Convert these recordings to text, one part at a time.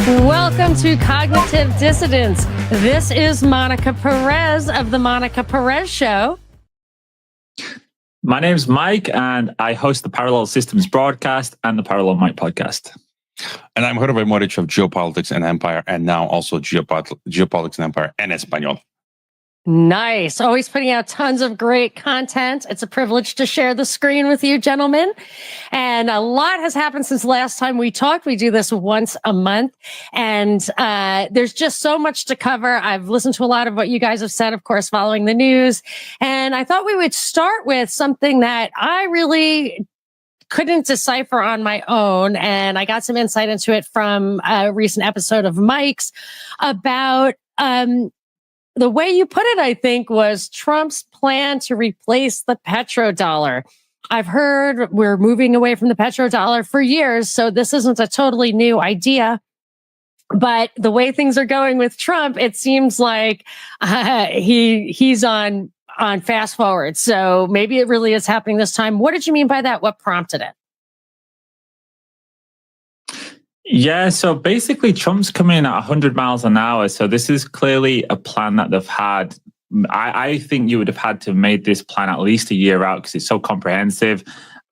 Welcome to Cognitive Dissidents. This is Monica Perez of The Monica Perez Show. My name's Mike, and I host the Parallel Systems broadcast and the Parallel Mike podcast. And I'm Hrvoje Moric of Geopolitics and Empire, and now also Geopolitics and Empire en Español. Nice. Always putting out tons of great content. It's a privilege to share the screen with you, gentlemen. And a lot has happened since last time we talked. We do this once a month, and there's just so much to cover. I've listened to a lot of what you guys have said, of course, following the news. And I thought we would start with something that I really couldn't decipher on my own. And I got some insight into it from a recent episode of Mike's about, the way you put it, I think, was Trump's plan to replace the petrodollar. I've heard we're moving away from the petrodollar for years, so this isn't a totally new idea. But the way things are going with Trump, it seems like he's on fast forward. So maybe it really is happening this time. What did you mean by that? What prompted it? Yeah, so basically Trump's coming in at 100 miles an hour. So this is clearly a plan that they've had. I think you would have had to have made this plan at least a year out because it's so comprehensive.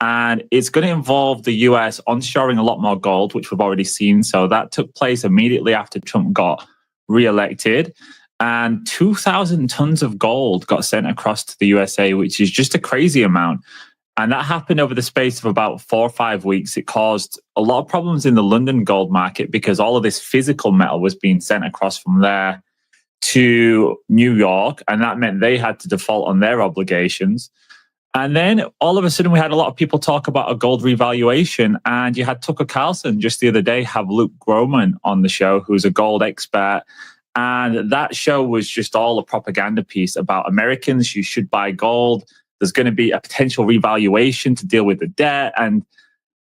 And it's going to involve the US onshoring a lot more gold, which we've already seen. So that took place immediately after Trump got reelected. And 2,000 tons of gold got sent across to the USA, which is just a crazy amount. And that happened over the space of about 4 or 5 weeks. It caused a lot of problems in the London gold market because all of this physical metal was being sent across from there to New York. And that meant they had to default on their obligations. And then all of a sudden, we had a lot of people talk about a gold revaluation. And you had Tucker Carlson just the other day have Luke Groman on the show, who's a gold expert. And that show was just all a propaganda piece about Americans. You should buy gold. There's going to be a potential revaluation to deal with the debt. And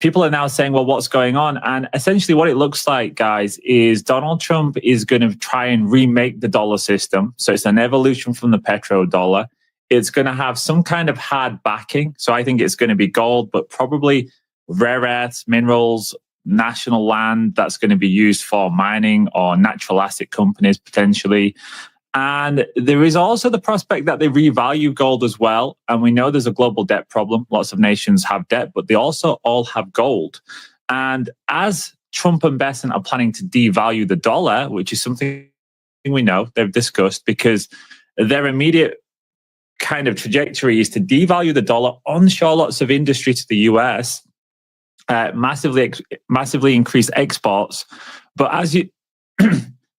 people are now saying, well, what's going on? And essentially what it looks like, guys, is Donald Trump is going to try and remake the dollar system. So it's an evolution from the petrodollar. It's going to have some kind of hard backing. So I think it's going to be gold, but probably rare earths, minerals, national land that's going to be used for mining or natural asset companies potentially. And there is also the prospect that they revalue gold as well. And we know there's a global debt problem. Lots of nations have debt, but they also all have gold. And as Trump and Bessent are planning to devalue the dollar, which is something we know they've discussed, because their immediate kind of trajectory is to devalue the dollar, onshore lots of industry to the US, massively increase exports. But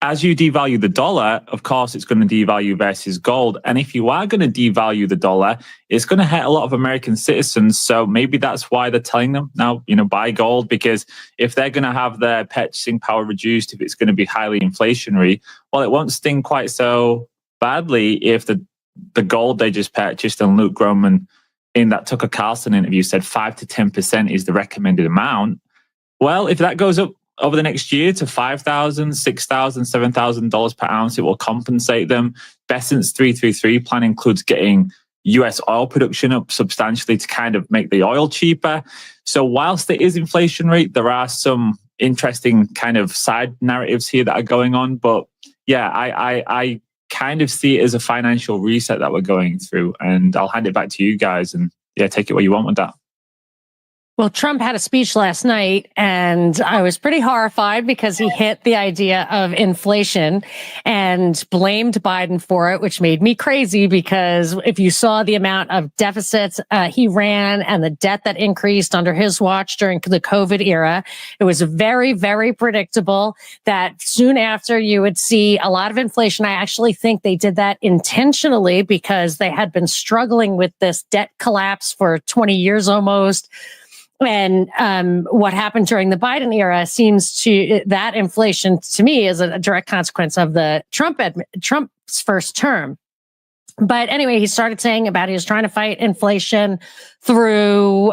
as you devalue the dollar, of course, it's going to devalue versus gold. And if you are going to devalue the dollar, it's going to hurt a lot of American citizens. So maybe that's why they're telling them now, buy gold, because if they're going to have their purchasing power reduced, if it's going to be highly inflationary, well, it won't sting quite so badly if the gold they just purchased, and Luke Groman in that Tucker Carlson interview said 5 to 10% is the recommended amount. Well, if that goes up over the next year to $5,000, $6,000, $7,000 per ounce, it will compensate them. Bessent's 333 plan includes getting US oil production up substantially to kind of make the oil cheaper. So whilst there is inflation rate, there are some interesting kind of side narratives here that are going on. But yeah, I kind of see it as a financial reset that we're going through. And I'll hand it back to you guys and take it where you want with that. Well, Trump had a speech last night, and I was pretty horrified because he hit the idea of inflation and blamed Biden for it, which made me crazy because if you saw the amount of deficits he ran and the debt that increased under his watch during the COVID era, it was very, very predictable that soon after you would see a lot of inflation. I actually think they did that intentionally because they had been struggling with this debt collapse for 20 years almost. And what happened during the Biden era seems to, that inflation to me is a direct consequence of the Trump's first term. But anyway, he started saying about he was trying to fight inflation through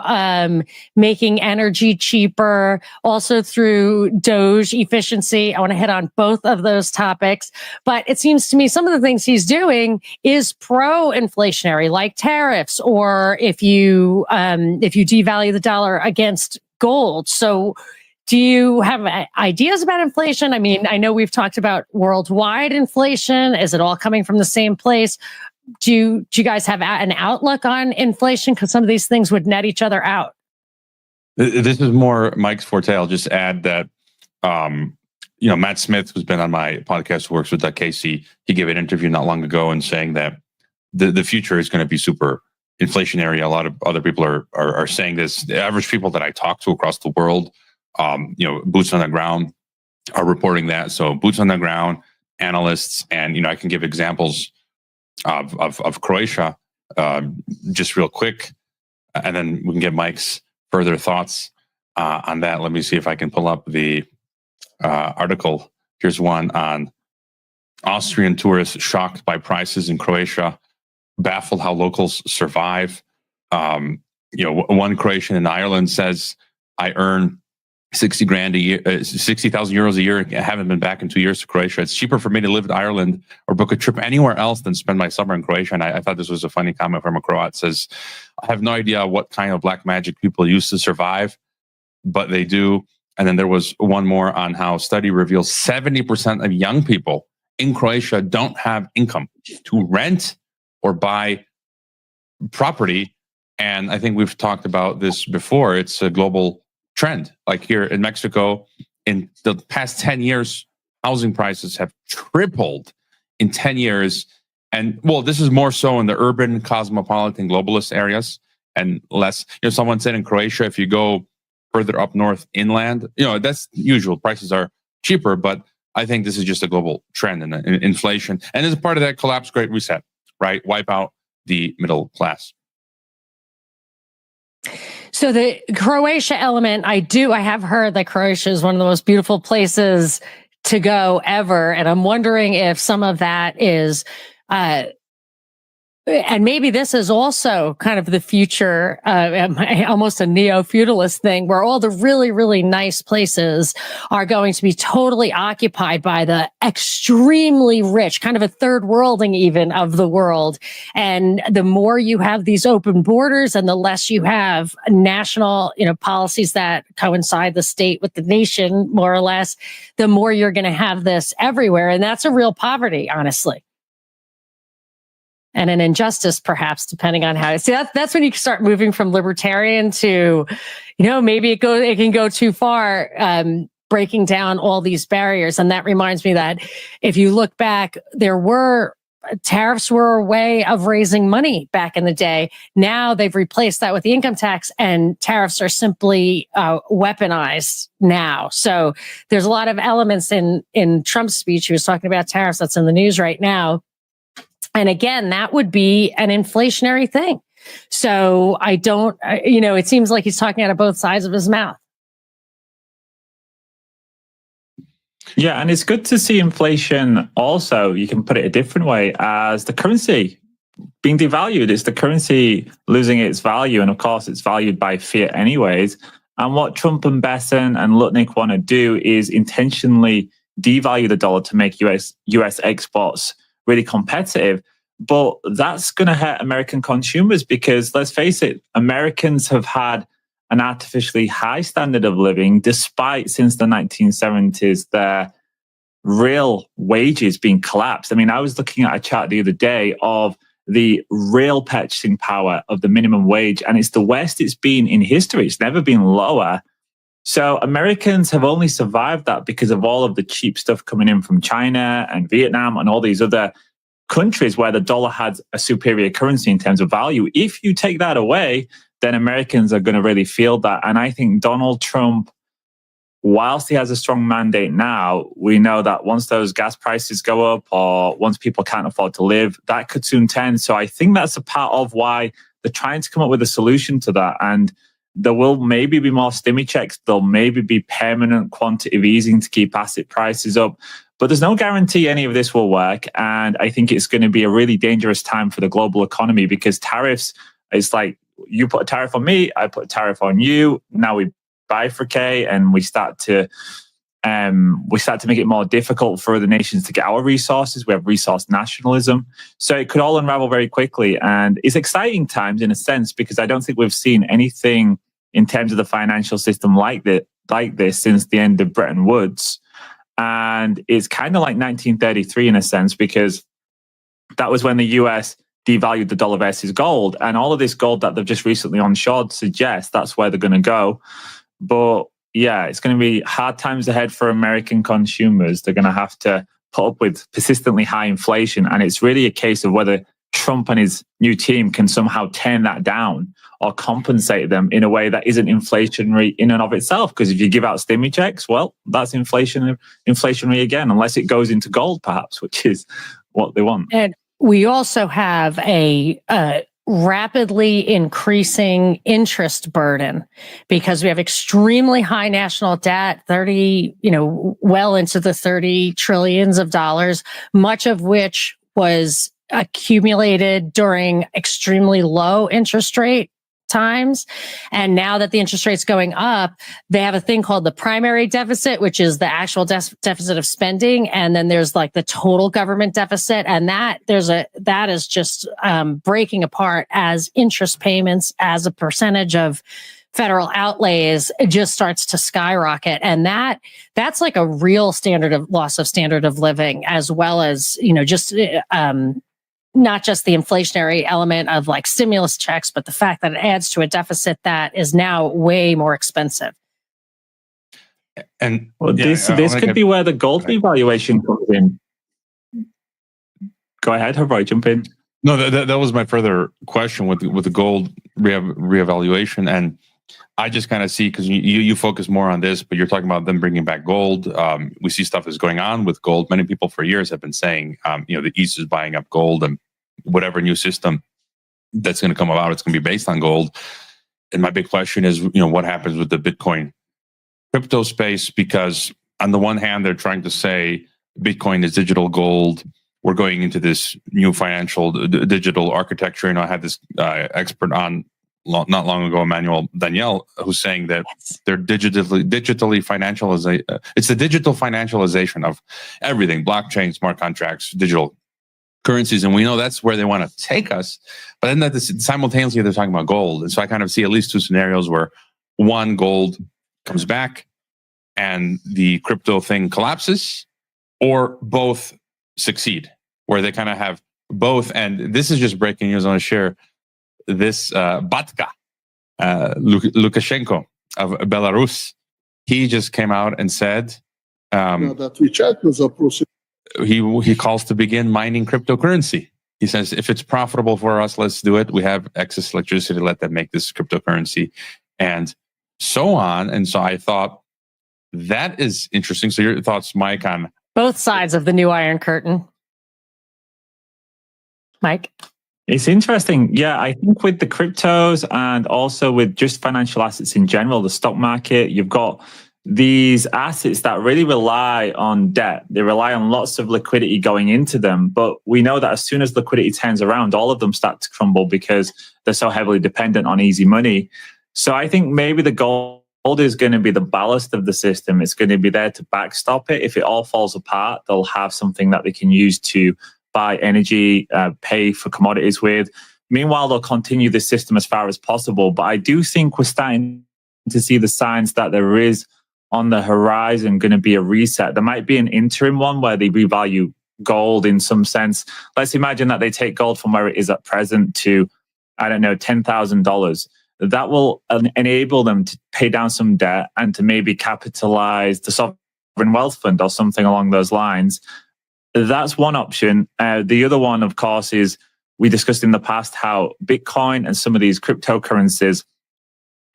making energy cheaper, also through DOGE efficiency. I want to hit on both of those topics. But it seems to me some of the things he's doing is pro-inflationary, like tariffs, or if you devalue the dollar against gold. So Do you have ideas about inflation? I mean, I know we've talked about worldwide inflation. Is it all coming from the same place? Do you guys have an outlook on inflation? Because some of these things would net each other out. This is more Mike's forte. I'll just add that, Matt Smith, who's been on my podcast, who works with Casey, he gave an interview not long ago and saying that the future is going to be super inflationary. A lot of other people are saying this. The average people that I talk to across the world, boots on the ground, are reporting that. So boots on the ground, analysts, and I can give examples of Croatia just real quick, and then we can get Mike's further thoughts on that. Let me see if I can pull up the article. Here's one on Austrian tourists shocked by prices in Croatia, baffled how locals survive. One Croatian in Ireland says, "I earn 60 grand a year, 60,000 euros a year. I haven't been back in 2 years to Croatia. It's cheaper for me to live in Ireland or book a trip anywhere else than spend my summer in Croatia." And I thought this was a funny comment from a Croat. It says, "I have no idea what kind of black magic people use to survive, but they do." And then there was one more on how study reveals 70% of young people in Croatia don't have income to rent or buy property. And I think we've talked about this before. It's a global trend. Like here in Mexico, in the past 10 years, housing prices have tripled in 10 years. And well, this is more so in the urban, cosmopolitan, globalist areas and less, someone said in Croatia, if you go further up north inland, that's usual. Prices are cheaper, but I think this is just a global trend in inflation. And as a part of that collapse, Great Reset, right? Wipe out the middle class. So the Croatia element, I have heard that Croatia is one of the most beautiful places to go ever. And I'm wondering if some of that is, and maybe this is also kind of the future, almost a neo-feudalist thing, where all the really, really nice places are going to be totally occupied by the extremely rich, kind of a third worlding even of the world. And the more you have these open borders and the less you have national, policies that coincide the state with the nation, more or less, the more you're going to have this everywhere. And that's a real poverty, honestly. And an injustice, perhaps, depending on how. See, that's when you start moving from libertarian to, maybe it can go too far, breaking down all these barriers. And that reminds me that if you look back, tariffs were a way of raising money back in the day. Now they've replaced that with the income tax, and tariffs are simply weaponized now. So there's a lot of elements in Trump's speech. He was talking about tariffs. That's in the news right now. And again, that would be an inflationary thing. So I don't, it seems like he's talking out of both sides of his mouth. Yeah, and it's good to see inflation also, you can put it a different way, as the currency being devalued. It's the currency losing its value. And of course, it's valued by fiat anyways. And what Trump and Besson and Lutnick want to do is intentionally devalue the dollar to make US exports really competitive. But that's going to hurt American consumers because, let's face it, Americans have had an artificially high standard of living despite, since the 1970s, their real wages being collapsed. I mean, I was looking at a chart the other day of the real purchasing power of the minimum wage, and it's the worst it's been in history. It's never been lower. So Americans have only survived that because of all of the cheap stuff coming in from China and Vietnam and all these other countries where the dollar had a superior currency in terms of value. If you take that away, then Americans are going to really feel that. And I think Donald Trump, whilst he has a strong mandate now, we know that once those gas prices go up or once people can't afford to live, that could soon turn. So I think that's a part of why they're trying to come up with a solution to that. And there will maybe be more stimmy checks. There'll maybe be permanent quantitative easing to keep asset prices up. But there's no guarantee any of this will work. And I think it's going to be a really dangerous time for the global economy because tariffs, it's like you put a tariff on me, I put a tariff on you. Now we bifurcate and we start to make it more difficult for other nations to get our resources. We have resource nationalism. So it could all unravel very quickly. And it's exciting times in a sense because I don't think we've seen anything in terms of the financial system like like this since the end of Bretton Woods. And it's kind of like 1933 in a sense, because that was when the US devalued the dollar versus gold. And all of this gold that they've just recently onshored suggests that's where they're going to go. But yeah, it's going to be hard times ahead for American consumers. They're going to have to put up with persistently high inflation. And it's really a case of whether Trump and his new team can somehow turn that down or compensate them in a way that isn't inflationary in and of itself. Because if you give out stimmy checks, well, that's inflationary again, unless it goes into gold, perhaps, which is what they want. And we also have a rapidly increasing interest burden because we have extremely high national debt, 30, well into the 30 trillions of dollars, much of which was accumulated during extremely low interest rate times. And now that the interest rate's going up, they have a thing called the primary deficit, which is the actual deficit of spending. And then there's like the total government deficit. And that is just breaking apart as interest payments as a percentage of federal outlays. It just starts to skyrocket. And that's like a real loss of standard of living, as well as, not just the inflationary element of like stimulus checks, but the fact that it adds to a deficit that is now way more expensive. And this could be where the gold revaluation comes in. Go ahead, Hrvoje, jump in. No, that was my further question with the gold reevaluation, and I just kind of see, because you focus more on this, but you're talking about them bringing back gold. We see stuff is going on with gold. Many people for years have been saying, the East is buying up gold, and whatever new system that's going to come about, it's going to be based on gold. And my big question is, what happens with the Bitcoin crypto space? Because on the one hand, they're trying to say Bitcoin is digital gold. We're going into this new financial digital architecture. I had this expert on not long ago, Emmanuel Daniel, who's saying that they're digitally financialization. It's the digital financialization of everything: blockchain, smart contracts, digital currencies, and we know that's where they want to take us. But then simultaneously, they're talking about gold, and so I kind of see at least two scenarios where one, gold comes back and the crypto thing collapses, or both succeed, where they kind of have both. And this is just breaking news. I want to share this. Batka, Lukashenko of Belarus, he just came out and said he calls to begin mining cryptocurrency. He says, if it's profitable for us, let's do it. We have excess electricity, let them make this cryptocurrency, and so on. And so I thought that is interesting. So your thoughts, Mike, on both sides of the new Iron Curtain? Mike? It's interesting. Yeah, I think with the cryptos and also with just financial assets in general, the stock market, you've got these assets that really rely on debt. They rely on lots of liquidity going into them. But we know that as soon as liquidity turns around, all of them start to crumble because they're so heavily dependent on easy money. So I think maybe the gold is going to be the ballast of the system. It's going to be there to backstop it. If it all falls apart, they'll have something that they can use to buy energy, pay for commodities with. Meanwhile, they'll continue this system as far as possible. But I do think we're starting to see the signs that there is on the horizon going to be a reset. There might be an interim one where they revalue gold in some sense. Let's imagine that they take gold from where it is at present to, I don't know, $10,000. That will enable them to pay down some debt and to maybe capitalize the sovereign wealth fund or something along those lines. That's one option. The other one, of course, is we discussed in the past how Bitcoin and some of these cryptocurrencies,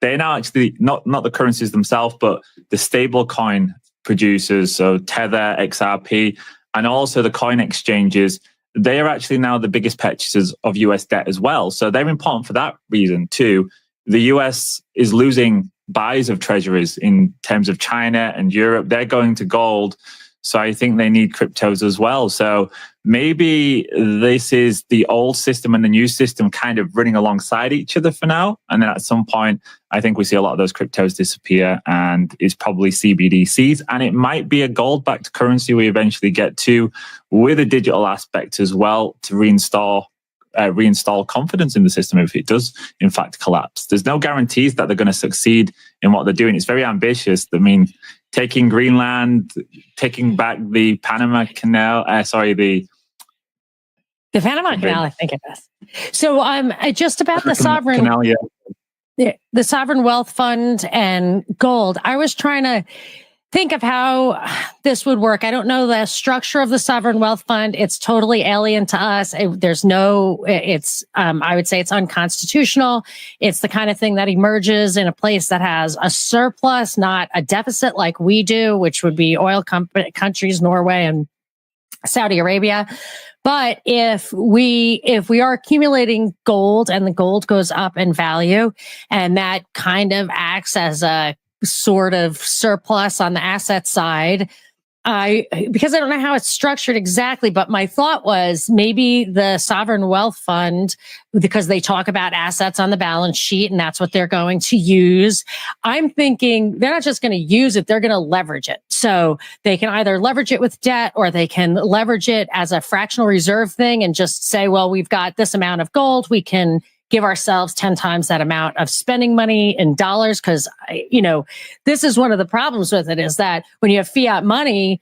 they're now actually not the currencies themselves, but the stable coin producers, so Tether, XRP, and also the coin exchanges. They are actually now the biggest purchasers of US debt as well. So they're important for that reason too. The US is losing buys of treasuries in terms of China and Europe. They're going to gold. So I think they need cryptos as well. So maybe this is the old system and the new system kind of running alongside each other for now. And then at some point, I think we see a lot of those cryptos disappear, and it's probably CBDCs. And it might be a gold-backed currency we eventually get to with a digital aspect as well to reinstall reinstall confidence in the system if it does, in fact, collapse. There's no guarantees that they're going to succeed in what they're doing. It's very ambitious. I mean, taking Greenland, taking back the Panama Canal, the Panama Canal, I think it is. So just about the sovereign Canal, the sovereign wealth fund and gold. I was trying to think of how this would work. I don't know the structure of the sovereign wealth fund. It's totally alien to us. I would say it's unconstitutional. It's the kind of thing that emerges in a place that has a surplus, not a deficit like we do, which would be oil countries, Norway and Saudi Arabia. But if we are accumulating gold and the gold goes up in value, and that kind of acts as a sort of surplus on the asset side, because I don't know how it's structured exactly, but my thought was maybe the sovereign wealth fund, because they talk about assets on the balance sheet and that's what they're going to use. I'm thinking they're not just going to use it, they're going to leverage it. So they can either leverage it with debt, or they can leverage it as a fractional reserve thing and just say, well, we've got this amount of gold, we can give ourselves 10 times that amount of spending money in dollars. Because, this is one of the problems with it, is that when you have fiat money,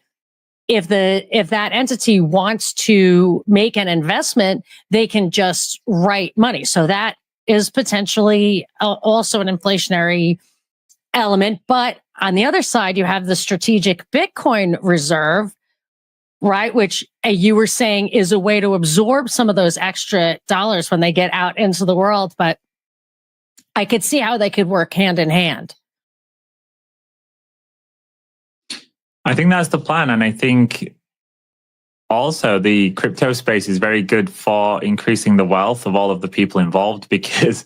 if that entity wants to make an investment, they can just write money. So that is potentially also an inflationary element. But on the other side, you have the strategic Bitcoin reserve, right? Which you were saying is a way to absorb some of those extra dollars when they get out into the world. But I could see how they could work hand in hand. I think that's the plan. And I think also the crypto space is very good for increasing the wealth of all of the people involved, because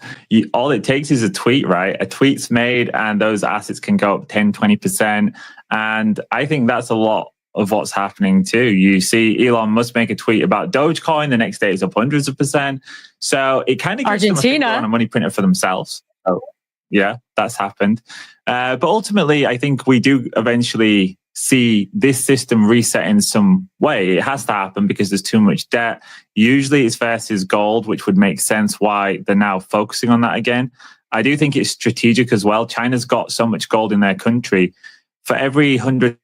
all it takes is a tweet, right? A tweet's made and those assets can go up 10, 20%. And I think that's a lot of what's happening too. You see Elon Musk make a tweet about Dogecoin, the next day it's up hundreds of percent. So it kind of gives Argentina them a money printer for themselves. So yeah, that's happened. But ultimately, I think we do eventually see this system reset in some way. It has to happen because there's too much debt. Usually it's versus gold, which would make sense why they're now focusing on that again. I do think it's strategic as well. China's got so much gold in their country. For every $100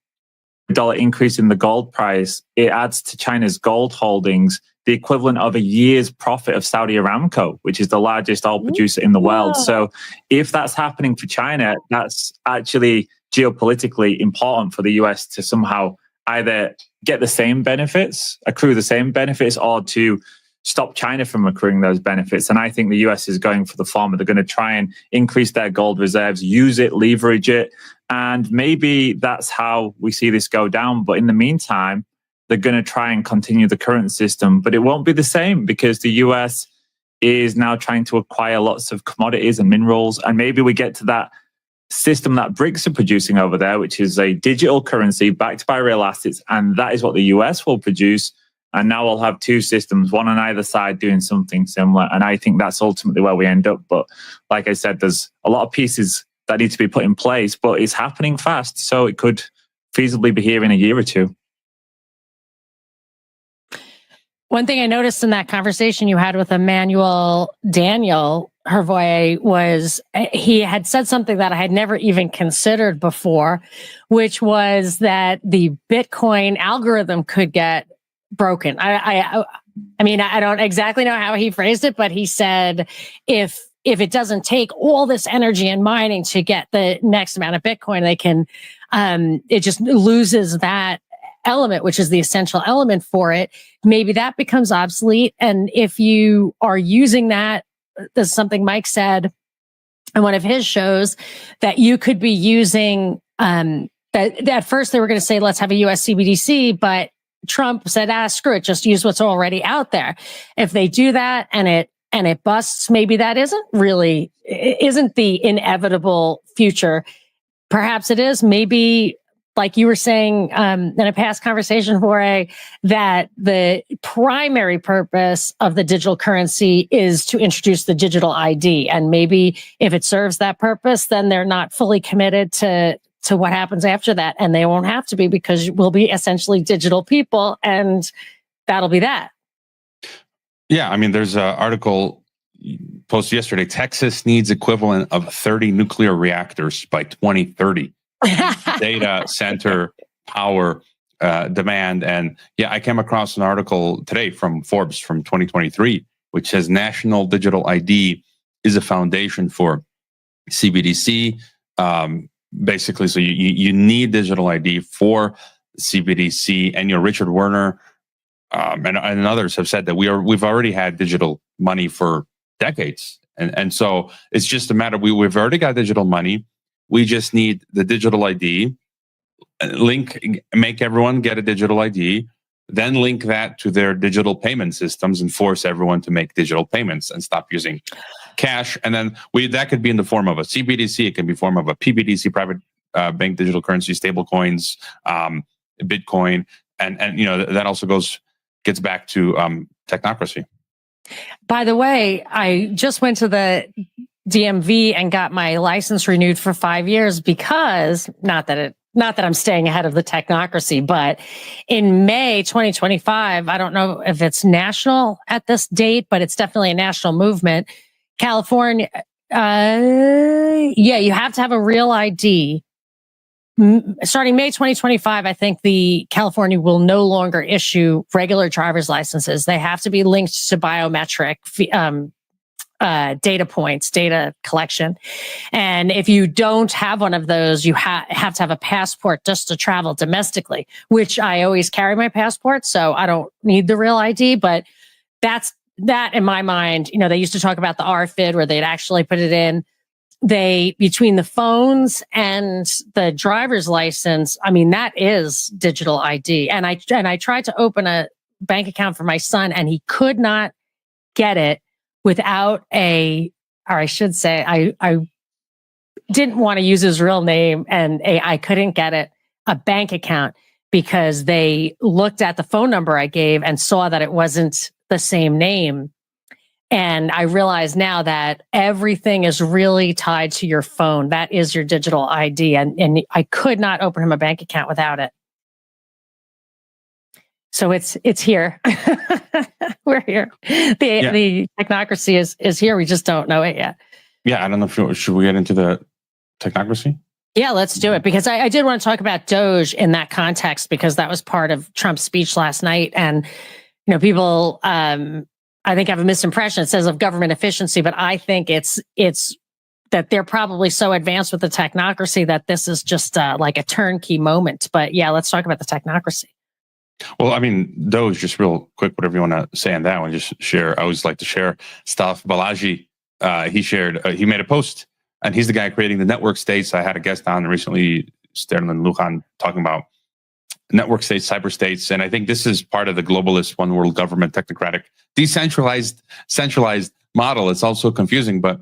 increase in the gold price, it adds to China's gold holdings the equivalent of a year's profit of Saudi Aramco, which is the largest oil producer in the world. So if that's happening for China, that's actually geopolitically important for the US to somehow either get the same benefits, accrue the same benefits, or to stop China from accruing those benefits. And I think the US is going for the former. They're going to try and increase their gold reserves, use it, leverage it. And maybe that's how we see this go down. But in the meantime, they're going to try and continue the current system. But it won't be the same, because the US is now trying to acquire lots of commodities and minerals. And maybe we get to that system that BRICS are producing over there, which is a digital currency backed by real assets. And that is what the US will produce. And now we'll have two systems, one on either side doing something similar. And I think that's ultimately where we end up. But like I said, there's a lot of pieces that need to be put in place, but it's happening fast. So it could feasibly be here in a year or two. One thing I noticed in that conversation you had with Emmanuel Daniel Hrvoje was he had said something that I had never even considered before, which was that the Bitcoin algorithm could get broken. I mean, I don't exactly know how he phrased it, but he said if it doesn't take all this energy and mining to get the next amount of Bitcoin, they can, it just loses that element, which is the essential element for it. Maybe that becomes obsolete. And if you are using that, this is something Mike said in one of his shows, that you could be using, that at first they were going to say, let's have a US CBDC, but Trump said, screw it, just use what's already out there. If they do that and it busts, maybe that isn't the inevitable future. Perhaps it is. Maybe, like you were saying in a past conversation, Hrvoje, that the primary purpose of the digital currency is to introduce the digital ID. And maybe if it serves that purpose, then they're not fully committed to what happens after that. And they won't have to be, because we'll be essentially digital people, and that'll be that. Yeah, I mean, there's an article posted yesterday. Texas needs equivalent of 30 nuclear reactors by 2030. Data center power demand. And yeah, I came across an article today from Forbes from 2023, which says national digital ID is a foundation for CBDC. Basically, so you need digital ID for CBDC. And Richard Werner and others have said that we've already had digital money for decades, and so it's just a matter. We've already got digital money. We just need the digital ID. Make everyone get a digital ID, then link that to their digital payment systems and force everyone to make digital payments and stop using cash. And then that could be in the form of a CBDC. It can be form of a PBDC, private bank digital currency, stable coins, Bitcoin, and that also gets back to technocracy. By the way, I just went to the DMV and got my license renewed for 5 years because not that I'm staying ahead of the technocracy, but in May 2025, I don't know if it's national at this date, but it's definitely a national movement. California, you have to have a real ID. Starting May 2025, I think the California will no longer issue regular driver's licenses. They have to be linked to biometric data points, data collection. And if you don't have one of those, you have to have a passport just to travel domestically, which I always carry my passport, so I don't need the real ID. But that in my mind, they used to talk about the RFID where they'd actually put it in. Between the phones and the driver's license, I mean, that is digital ID. And I tried to open a bank account for my son and he could not get it without I didn't want to use his real name and I couldn't get a bank account because they looked at the phone number I gave and saw that it wasn't the same name. And I realize now that everything is really tied to your phone. That is your digital ID. And I could not open him a bank account without it. So it's here. We're here. The technocracy is here. We just don't know it yet. Yeah, I don't know should we get into the technocracy? Yeah, let's do it. Because I did want to talk about DOGE in that context, because that was part of Trump's speech last night. And, people, I think have a misimpression. It says of government efficiency, but I think it's that they're probably so advanced with the technocracy that this is just like a turnkey moment. But yeah, let's talk about the technocracy. Well, I mean, DOGE, just real quick, whatever you want to say on that one, just share. I always like to share stuff. Balaji, he made a post, and he's the guy creating the network states. I had a guest on recently, Sterling Lujan, talking about network states, cyber states. And I think this is part of the globalist one world government, technocratic, decentralized, centralized model. It's also confusing, but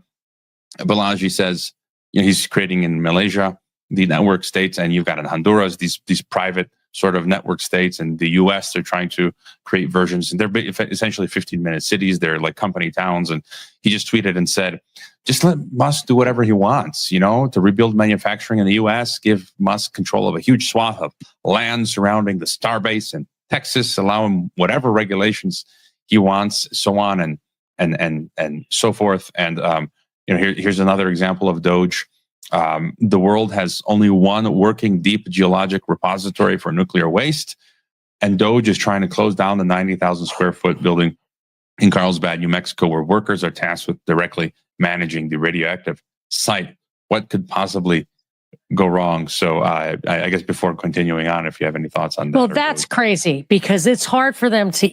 Balaji says, he's creating in Malaysia, the network states, and you've got in Honduras, these private sort of network states. And the US, they're trying to create versions, and they're essentially 15-minute cities. They're like company towns. And he just tweeted and said, just let Musk do whatever he wants, to rebuild manufacturing in the US, give Musk control of a huge swath of land surrounding the Starbase in Texas, allow him whatever regulations he wants, so on and so forth. And here's another example of DOGE. The world has only one working deep geologic repository for nuclear waste, and DOGE is trying to close down the 90,000 square foot building in Carlsbad, New Mexico, where workers are tasked with directly managing the radioactive site. What could possibly go wrong? So I guess before continuing on, if you have any thoughts on that. Well, that's crazy, because it's hard for them to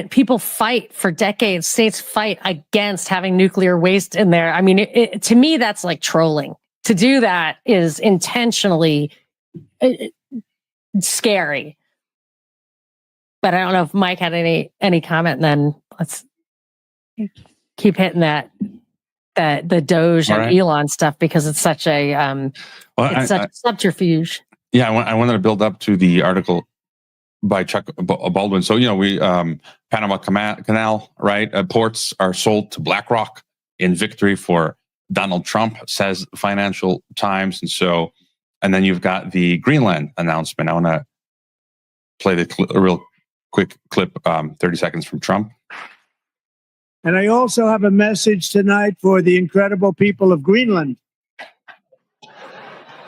people fight for decades. States fight against having nuclear waste in there. I mean, to me, that's like trolling. To do that is intentionally scary. But I don't know if Mike had any comment, and then let's keep hitting the DOGE and Elon stuff, because it's such a subterfuge. Yeah, I wanted to build up to the article by Chuck Baldwin. So we Panama Canal, right? Ports are sold to BlackRock in victory for Donald Trump, says Financial Times. And then you've got the Greenland announcement. I want to play a real quick clip, 30 seconds from Trump. And I also have a message tonight for the incredible people of Greenland.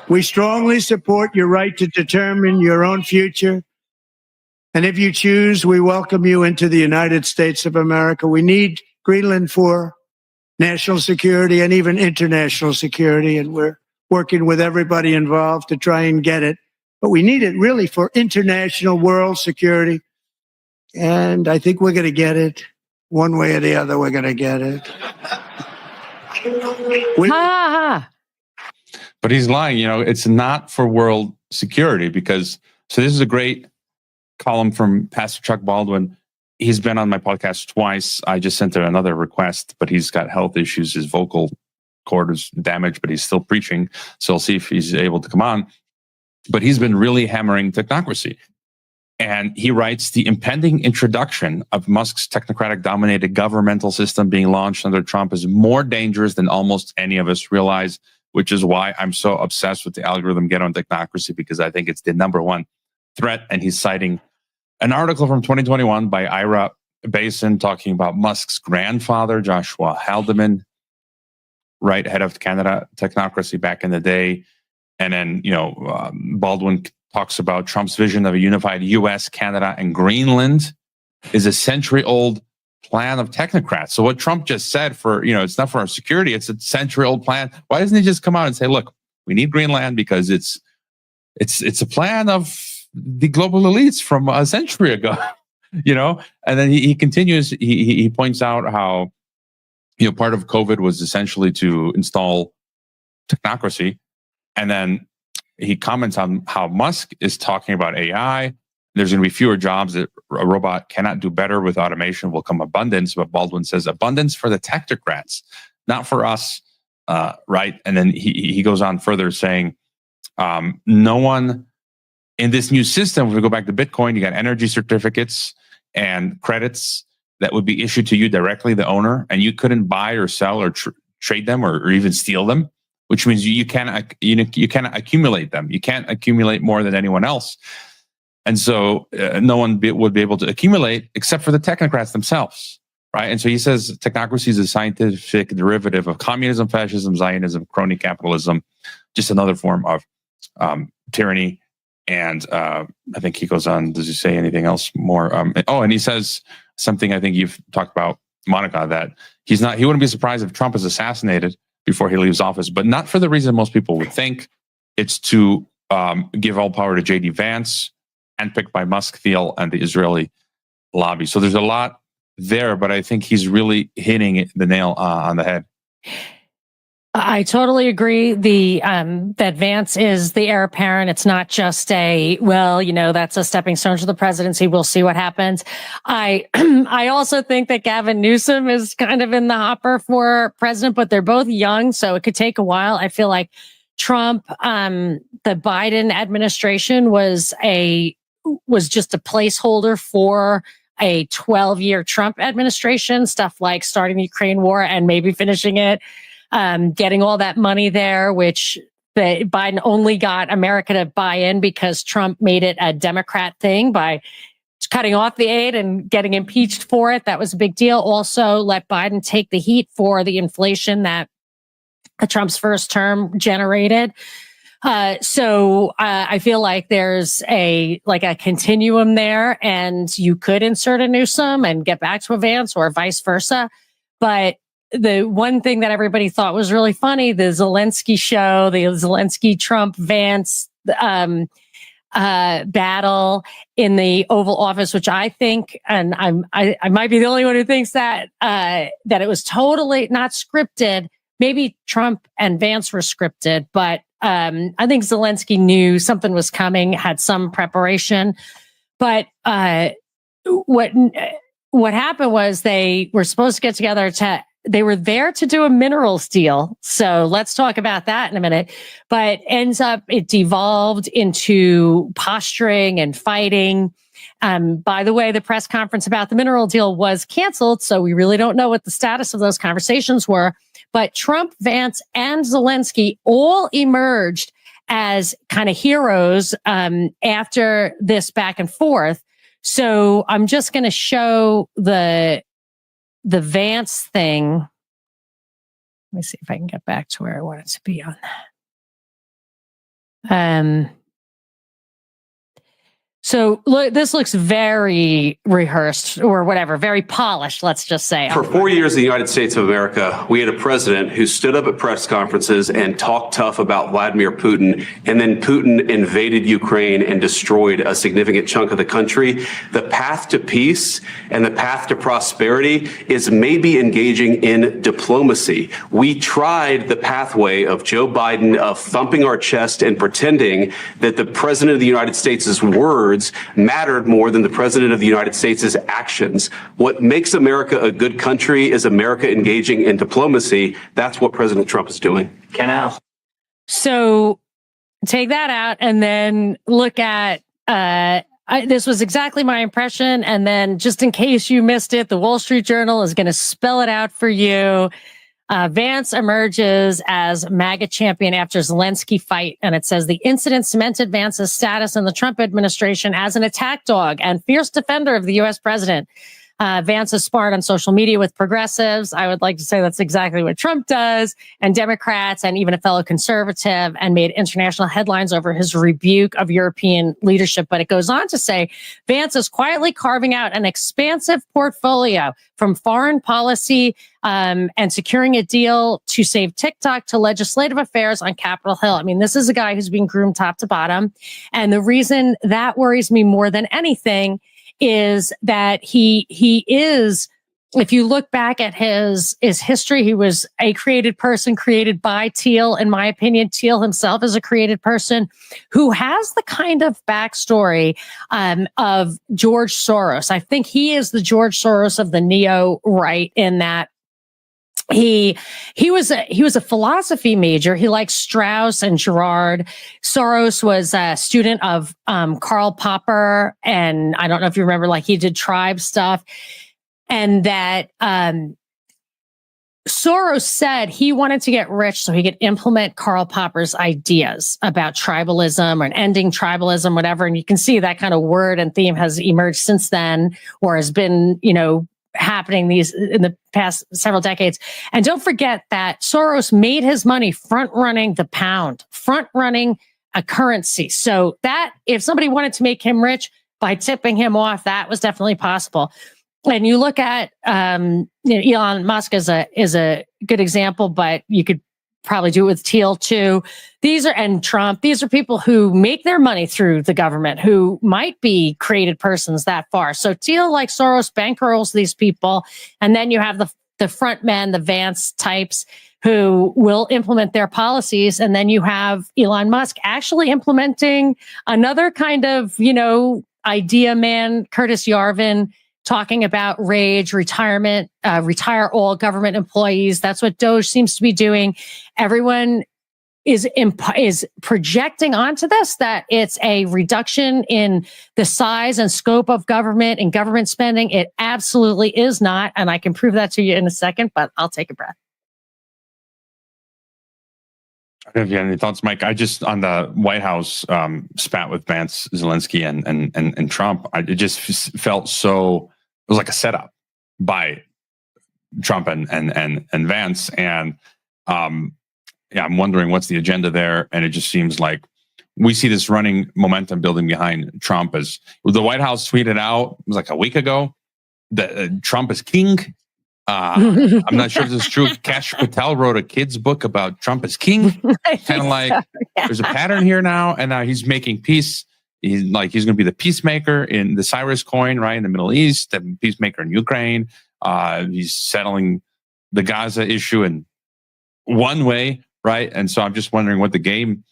We strongly support your right to determine your own future. And if you choose, we welcome you into the United States of America. We need Greenland for national security and even international security. And we're working with everybody involved to try and get it. But we need it really for international world security. And I think we're going to get it. One way or the other, we're going to get it. But he's lying. It's not for world security because, so this is a great column from Pastor Chuck Baldwin. He's been on my podcast twice. I just sent him another request, but he's got health issues. His vocal cord is damaged, but he's still preaching. So I'll see if he's able to come on. But he's been really hammering technocracy. And he writes, the impending introduction of Musk's technocratic-dominated governmental system being launched under Trump is more dangerous than almost any of us realize, which is why I'm so obsessed with the algorithm Get on Technocracy, because I think it's the number one threat. And he's citing an article from 2021 by Ira Basin talking about Musk's grandfather, Joshua Haldeman, right, head of Canada Technocracy back in the day. And then, Baldwin talks about Trump's vision of a unified U.S., Canada, and Greenland is a century-old plan of technocrats. So what Trump just said it's not for our security, it's a century-old plan. Why doesn't he just come out and say, look, we need Greenland because it's a plan of the global elites from a century ago, And then he continues, he points out how, part of COVID was essentially to install technocracy. And then he comments on how Musk is talking about AI. There's going to be fewer jobs that a robot cannot do better. With automation will come abundance. But Baldwin says abundance for the technocrats, not for us, right? And then he goes on further saying, no one in this new system, if we go back to Bitcoin, you got energy certificates and credits that would be issued to you directly, the owner, and you couldn't buy or sell or trade them or even steal them, which means you can't accumulate them. You can't accumulate more than anyone else. And so no one would be able to accumulate except for the technocrats themselves, right? And so he says technocracy is a scientific derivative of communism, fascism, Zionism, crony capitalism, just another form of tyranny. And I think he goes on, does he say anything else more? And he says something I think you've talked about, Monica, that he wouldn't be surprised if Trump is assassinated before he leaves office, but not for the reason most people would think. It's to give all power to J.D. Vance, handpicked by Musk, Thiel, and the Israeli lobby. So there's a lot there, but I think he's really hitting the nail on the head. I totally agree. That Vance is the heir apparent. It's not just that's a stepping stone to the presidency. We'll see what happens. I also think that Gavin Newsom is kind of in the hopper for president, but they're both young, so it could take a while. I feel like Trump, the Biden administration was just a placeholder for a 12-year Trump administration, stuff like starting the Ukraine war and maybe finishing it. Getting all that money there, which Biden only got America to buy in because Trump made it a Democrat thing by cutting off the aid and getting impeached for it. That was a big deal. Also, let Biden take the heat for the inflation that Trump's first term generated. So I feel like there's a continuum there, and you could insert a Newsom and get back to a Vance or vice versa. But the one thing that everybody thought was really funny, the Zelensky show, the Zelensky Trump Vance battle in the Oval Office, which I think, and I might be the only one who thinks that it was totally not scripted. Maybe Trump and Vance were scripted, but I think Zelensky knew something was coming, had some preparation. But what happened was they were supposed to get together they were there to do a minerals deal. So let's talk about that in a minute. But ends up, it devolved into posturing and fighting. By the way, the press conference about the mineral deal was canceled, so we really don't know what the status of those conversations were. But Trump, Vance, and Zelensky all emerged as kind of heroes after this back and forth. So I'm just going to show the the Vance thing, let me see if I can get back to where I want it to be on that. So look, this looks very rehearsed or whatever, very polished, let's just say. For 4 years in the United States of America, we had a president who stood up at press conferences and talked tough about Vladimir Putin, and then Putin invaded Ukraine and destroyed a significant chunk of the country. The path to peace and the path to prosperity is maybe engaging in diplomacy. We tried the pathway of Joe Biden of thumping our chest and pretending that the president of the United States' words mattered more than the president of the United States' actions. What makes America a good country is America engaging in diplomacy. That's what President Trump is doing. So take that out and then look at, this was exactly my impression. And then just in case you missed it, the Wall Street Journal is going to spell it out for you. Vance emerges as MAGA champion after Zelensky fight. And it says the incident cemented Vance's status in the Trump administration as an attack dog and fierce defender of the U.S. president. Vance is sparred on social media with progressives. I would like to say that's exactly what Trump does, and Democrats, and even a fellow conservative, and made international headlines over his rebuke of European leadership. But it goes on to say Vance is quietly carving out an expansive portfolio from foreign policy and securing a deal to save TikTok to legislative affairs on Capitol Hill. I mean, this is a guy who's being groomed top to bottom. And the reason that worries me more than anything is that he is, if you look back at his history, he was a created person created by Thiel. In my opinion, Thiel himself is a created person who has the kind of backstory of George Soros. I think he is the George Soros of the neo-right in that he was a philosophy major. He liked Strauss and Girard. Soros was a student of Karl Popper, and I don't know if you remember, like he did tribe stuff, and that Soros said he wanted to get rich so he could implement Karl Popper's ideas about tribalism or ending tribalism, whatever. And you can see that kind of word and theme has emerged since then, or has been, happening in the past several decades. And don't forget that Soros made his money front running the pound, front running a currency. So that if somebody wanted to make him rich by tipping him off, that was definitely possible. And you look at Elon Musk is a good example, but you could probably do it with Thiel too. And Trump, these are people who make their money through the government, who might be created persons that far. So Thiel, like Soros, bankrolls these people. And then you have the front men, the Vance types, who will implement their policies. And then you have Elon Musk actually implementing another kind of, idea man, Curtis Yarvin, talking about retirement, retire all government employees. That's what DOGE seems to be doing. Everyone is projecting onto this that it's a reduction in the size and scope of government and government spending. It absolutely is not. And I can prove that to you in a second, but I'll take a breath. Have you any thoughts, Mike? I just, on the White House spat with Vance, Zelensky, and Trump, it just felt so, it was like a setup by Trump and Vance. And I'm wondering what's the agenda there. And it just seems like we see this running momentum building behind Trump. As the White House tweeted out, it was like a week ago, that Trump is king. I'm not sure if this is true. Kash Patel wrote a kid's book about Trump as king. Kind of like there's a pattern here now, and now he's making peace. He's going to be the peacemaker in the Cyrus coin, right, in the Middle East, the peacemaker in Ukraine. He's settling the Gaza issue in one way, right? And so I'm just wondering what the game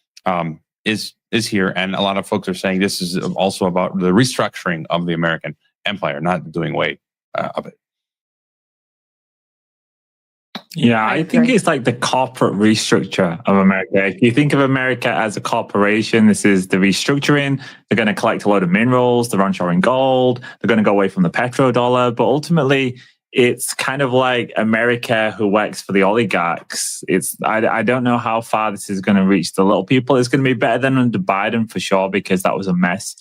is here. And a lot of folks are saying this is also about the restructuring of the American empire, not doing away of it. Yeah, I think it's like the corporate restructure of America. If you think of America as a corporation, this is the restructuring. They're going to collect a load of minerals, they're onshoring gold, they're going to go away from the petrodollar. But ultimately, it's kind of like America who works for the oligarchs. I don't know how far this is going to reach the little people. It's going to be better than under Biden for sure, because that was a mess.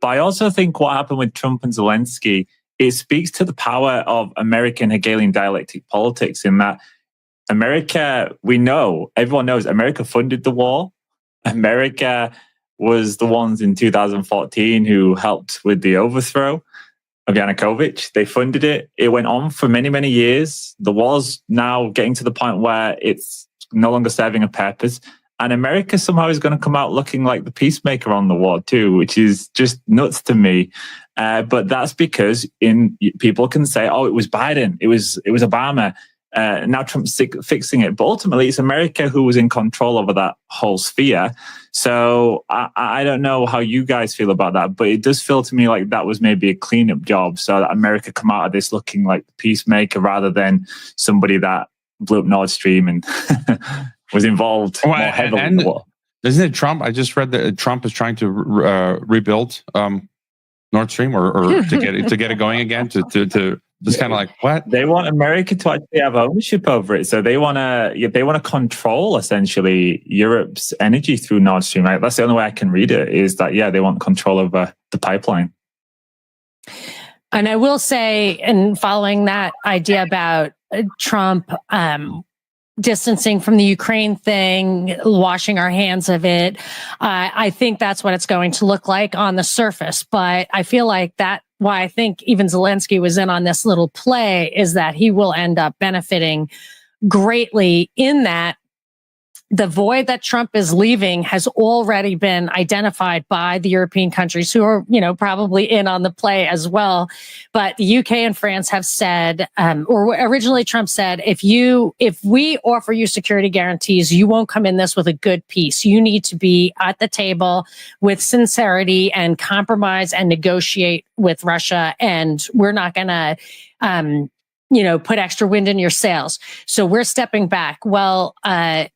But I also think what happened with Trump and Zelensky it speaks to the power of American Hegelian dialectic politics in that America, everyone knows America funded the war. America was the ones in 2014 who helped with the overthrow of Yanukovych. They funded it. It went on for many, many years. The war's now getting to the point where it's no longer serving a purpose. And America somehow is going to come out looking like the peacemaker on the war too, which is just nuts to me. But that's because people can say, "Oh, it was Biden, it was Obama." Now Trump's fixing it, but ultimately it's America who was in control over that whole sphere. So I don't know how you guys feel about that, but it does feel to me like that was maybe a cleanup job, so that America come out of this looking like the peacemaker rather than somebody that blew up Nord Stream and was involved more heavily in the war. Isn't it Trump? I just read that Trump is trying to rebuild Nord Stream or to get it going again. To just kind of like what they want America to actually have ownership over it. So they want to control essentially Europe's energy through Nord Stream. Right? That's the only way I can read it. Is that they want control over the pipeline. And I will say, and following that idea about Trump distancing from the Ukraine thing, washing our hands of it, I think that's what it's going to look like on the surface. But I feel like why I think even Zelensky was in on this little play is that he will end up benefiting greatly in that the void that Trump is leaving has already been identified by the European countries who are, probably in on the play as well. But the UK and France have said, or originally Trump said, if we offer you security guarantees, you won't come in this with a good peace. You need to be at the table with sincerity and compromise and negotiate with Russia. And we're not going to, put extra wind in your sails. So we're stepping back. Well,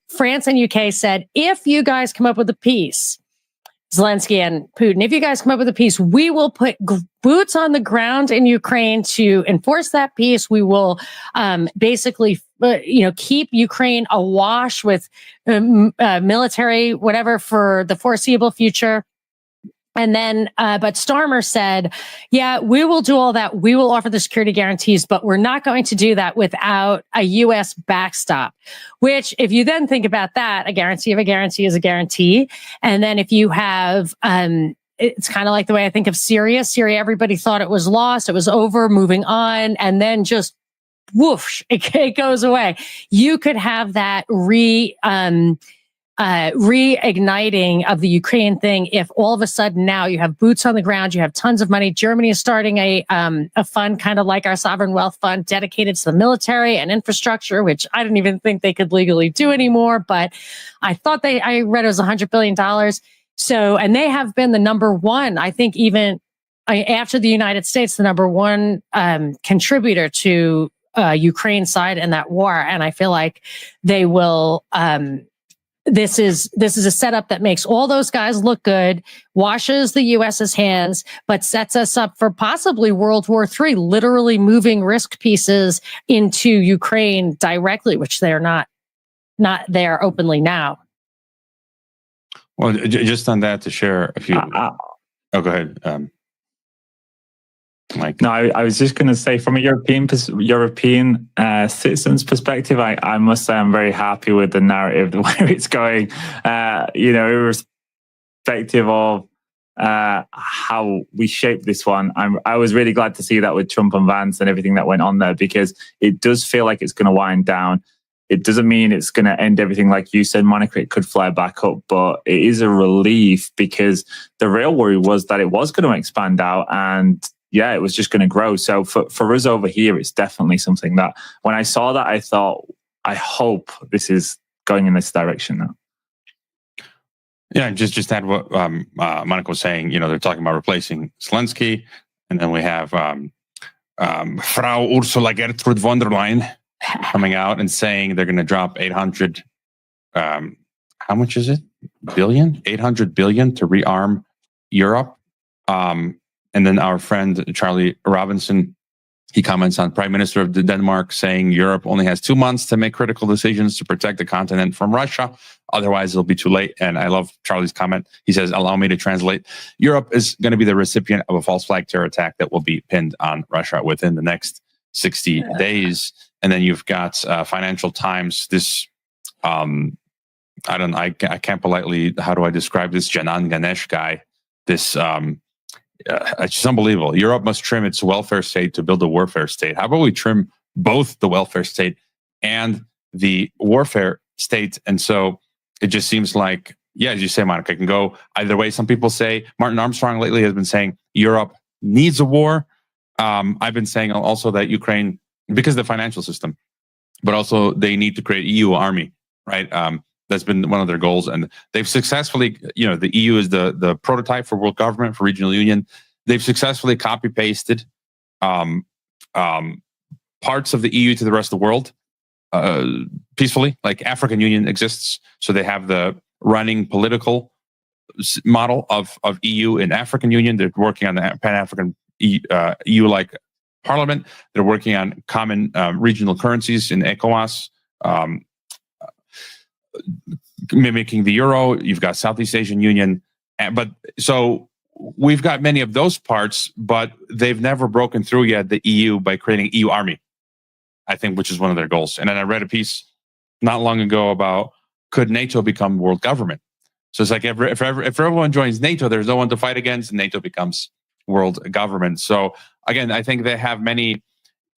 France and UK said, if you guys come up with a peace, Zelensky and Putin, if you guys come up with a peace, we will put boots on the ground in Ukraine to enforce that peace. We will basically, keep Ukraine awash with military, whatever, for the foreseeable future. And then, but Starmer said, yeah, we will do all that. We will offer the security guarantees, but we're not going to do that without a U.S. backstop, which if you then think about that, a guarantee of a guarantee is a guarantee. And then if you have, it's kind of like the way I think of Syria. Syria, everybody thought it was lost. It was over, moving on. And then just whoosh, it goes away. You could have that reigniting of the Ukraine thing if all of a sudden now you have boots on the ground, you have tons of money. Germany is starting a fund kind of like our sovereign wealth fund dedicated to the military and infrastructure, which I didn't even think they could legally do anymore, but I thought I read it was $100 billion. So, and they have been the number one, I think even after the United States, the number one contributor to Ukraine side in that war. And I feel like they will, This is a setup that makes all those guys look good, washes the U.S.'s hands, but sets us up for possibly World War III, literally moving risk pieces into Ukraine directly, which they're not there openly now. Well, just on that to share a few. Go ahead, Mike. No, I was just going to say, from a European citizen's perspective, I must say I'm very happy with the narrative, where it's going. Irrespective of how we shape this one, I was really glad to see that with Trump and Vance and everything that went on there, because it does feel like it's going to wind down. It doesn't mean it's going to end everything like you said, Monica. It could fly back up, but it is a relief, because the real worry was that it was going to expand out and it was just going to grow. So for us over here, it's definitely something that when I saw that, I thought, I hope this is going in this direction now. Yeah, just add what Monica was saying. They're talking about replacing Zelensky, and then we have Frau Ursula Gertrude von der Leyen coming out and saying they're going to drop 800. How much is it? 800 billion to rearm Europe. And then our friend Charlie Robinson, he comments on Prime Minister of Denmark saying Europe only has 2 months to make critical decisions to protect the continent from Russia. Otherwise, it'll be too late. And I love Charlie's comment. He says, allow me to translate. Europe is going to be the recipient of a false flag terror attack that will be pinned on Russia within the next 60 days. And then you've got Financial Times, this, I can't politely, how do I describe this? Janan Ganesh guy, this, it's just unbelievable. Europe must trim its welfare state to build a warfare state. How about we trim both the welfare state and the warfare state? And so it just seems like, yeah, as you say, Monica, it can go either way. Some people say, Martin Armstrong lately has been saying Europe needs a war. I've been saying also that Ukraine, because of the financial system, but also they need to create EU army, right? That's been one of their goals. And they've successfully, the EU is the prototype for world government, for regional union. They've successfully copy-pasted parts of the EU to the rest of the world peacefully. Like African Union exists. So they have the running political model of EU in African Union. They're working on the Pan-African EU-like parliament. They're working on common regional currencies in ECOWAS, mimicking the euro. You've got Southeast Asian Union. But so we've got many of those parts, but they've never broken through yet the EU by creating EU army, I think, which is one of their goals. And then I read a piece not long ago about, could NATO become world government? So it's like if everyone joins NATO, there's no one to fight against, and NATO becomes world government. So again, I think they have many.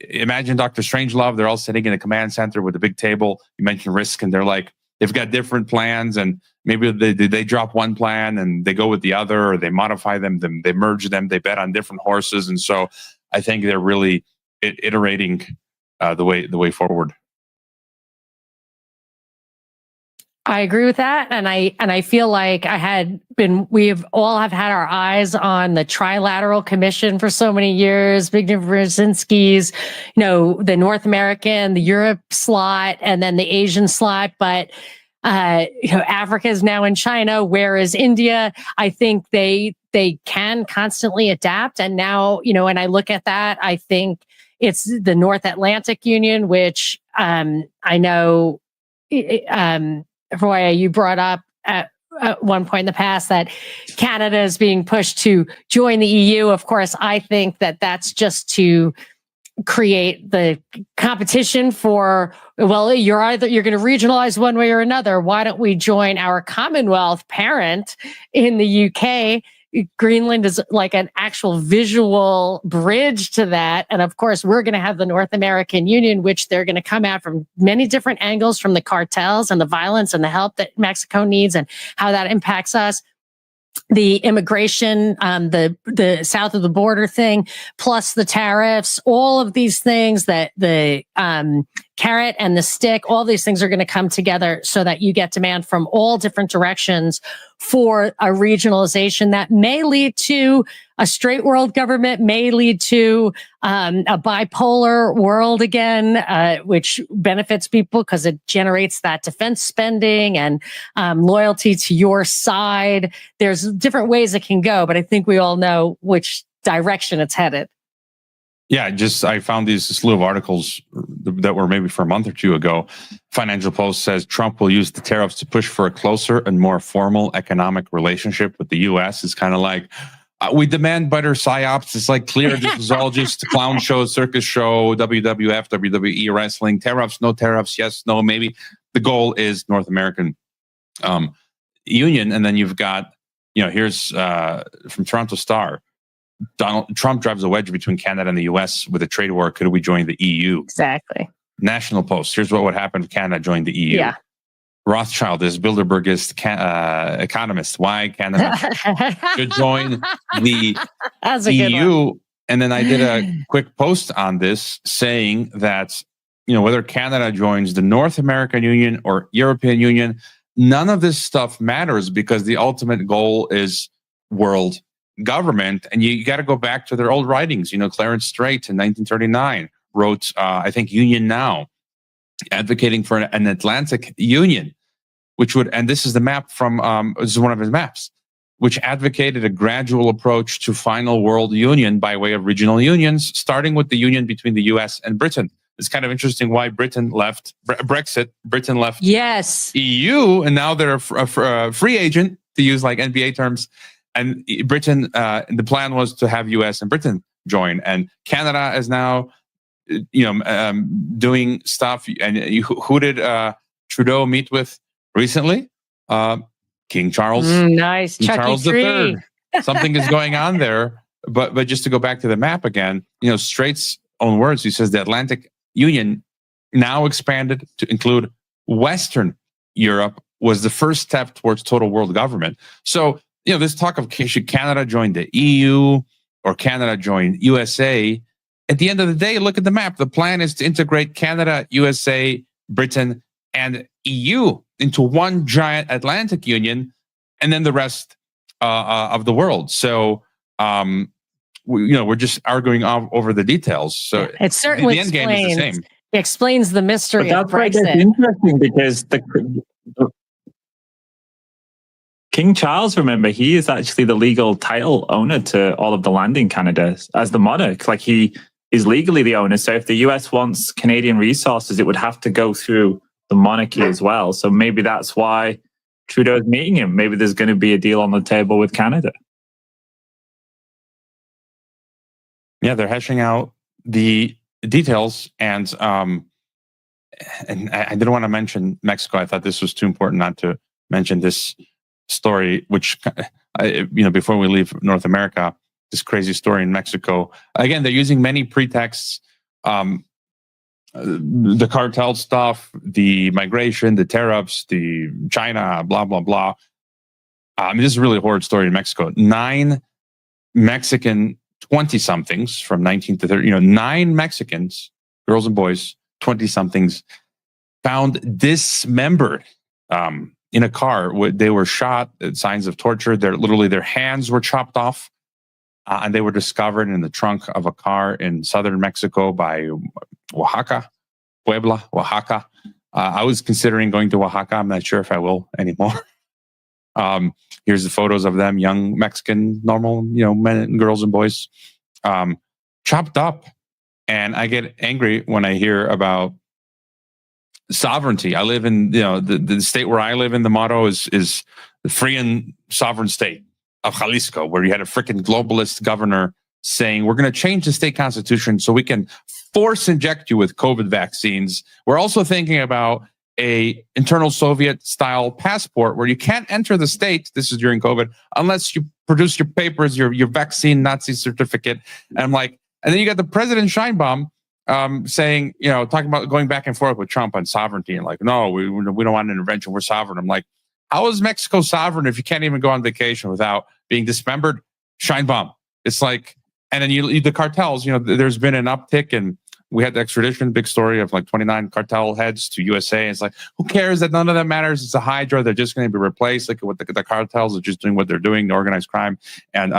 Imagine Dr. Strangelove, they're all sitting in a command center with a big table. You mentioned risk, and they're like, they've got different plans, and maybe they drop one plan and they go with the other, or they modify them, they merge them, they bet on different horses. And so I think they're really iterating the way forward. I agree with that, and I feel like we've all have had our eyes on the Trilateral Commission for so many years, Zbigniew Brzezinski's, the North American, the Europe slot, and then the Asian slot. But Africa is now in China. Where is India? I think they can constantly adapt, and now and I look at that, I think it's the North Atlantic Union, which I know. Hrvoje, you brought up at one point in the past that Canada is being pushed to join the EU. Of course, I think that that's just to create the competition for, well, you're going to regionalize one way or another. Why don't we join our Commonwealth parent in the UK? Greenland is like an actual visual bridge to that. And of course, we're going to have the North American Union, which they're going to come at from many different angles, from the cartels and the violence and the help that Mexico needs and how that impacts us. The immigration, the south of the border thing, plus the tariffs, all of these things, that the carrot and the stick, all these things are going to come together so that you get demand from all different directions for a regionalization that may lead to a straight world government, may lead to a bipolar world again, which benefits people because it generates that defense spending and loyalty to your side. There's different ways it can go, but I think we all know which direction it's headed. Yeah, I found these slew of articles that were maybe for a month or two ago. Financial Post says Trump will use the tariffs to push for a closer and more formal economic relationship with the U.S. It's kind of like, we demand better psyops. It's like clear this is all just a clown show, circus show, WWF, WWE, wrestling, tariffs, no tariffs, yes, no, maybe. The goal is North American Union. And then you've got, here's from Toronto Star, Donald Trump drives a wedge between Canada and the U.S. with a trade war. Could we join the EU? Exactly. National Post. Here's what would happen if Canada joined the EU. Yeah. Rothschild is Bilderbergist economist. Why Canada should join the EU? And then I did a quick post on this saying that, whether Canada joins the North American Union or European Union, none of this stuff matters because the ultimate goal is world government. And you got to go back to their old writings. Clarence Strait in 1939 wrote, I think, Union Now, advocating for an Atlantic Union, which would, and this is the map from, this is one of his maps, which advocated a gradual approach to final world union by way of regional unions, starting with the union between the US and Britain. it's kind of interesting why Britain left Brexit. Britain left Yes. EU, and now they're a free agent, to use like NBA terms. And Britain, the plan was to have US and Britain join, and Canada is now, doing stuff. And who did Trudeau meet with recently? King Charles. Nice. King Chucky Charles Tree. III. Something is going on there. But just to go back to the map again, Straight's own words, he says the Atlantic Union, now expanded to include Western Europe, was the first step towards total world government. So, this talk of should Canada join the EU or Canada join USA, at the end of the day, look at the map. The plan is to integrate Canada, USA, Britain, and EU into one giant Atlantic Union, and then the rest of the world. So, we're just arguing over the details. So it certainly the end game is the same. Explains the mystery But of that's why it gets Brexit. interesting, because King Charles, remember, he is actually the legal title owner to all of the land in Canada as the monarch. Like, he is legally the owner. So if the US wants Canadian resources, it would have to go through the monarchy as well. So maybe that's why Trudeau is meeting him. Maybe there's going to be a deal on the table with Canada. Yeah, they're hashing out the details, and I didn't want to mention Mexico. I thought this was too important not to mention this story, which, before we leave North America, this crazy story in Mexico. Again, they're using many pretexts, the cartel stuff, the migration, the tariffs, the China, blah, blah, blah. This is a really horrid story in Mexico. 9 Mexican 20-somethings from 19 to 30, 9 Mexicans, girls and boys, 20-somethings, found dismembered in a car. They were shot, signs of torture. Their hands were chopped off, and they were discovered in the trunk of a car in southern Mexico by Puebla, Oaxaca. I was considering going to Oaxaca. I'm not sure if I will anymore. Here's the photos of them, young Mexican, normal, men and girls and boys, chopped up. And I get angry when I hear about sovereignty. I live in, the state where I live in. The motto is the free and sovereign state of Jalisco, where you had a freaking globalist governor saying, we're going to change the state constitution so we can force inject you with COVID vaccines. We're also thinking about a internal Soviet style passport where you can't enter the state. This is during COVID, unless you produce your papers, your vaccine Nazi certificate. And I'm like, and then you got the President Sheinbaum saying, talking about going back and forth with Trump on sovereignty, and like, no, we don't want an intervention. We're sovereign. I'm like, how is Mexico sovereign if you can't even go on vacation without being dismembered? Sheinbaum. It's like, and then the cartels, there's been an uptick, and we had the extradition, big story of like 29 cartel heads to USA. It's like, who cares that none of that matters? It's a Hydra. They're just going to be replaced. Like, what the cartels are just doing what they're doing, the organized crime. And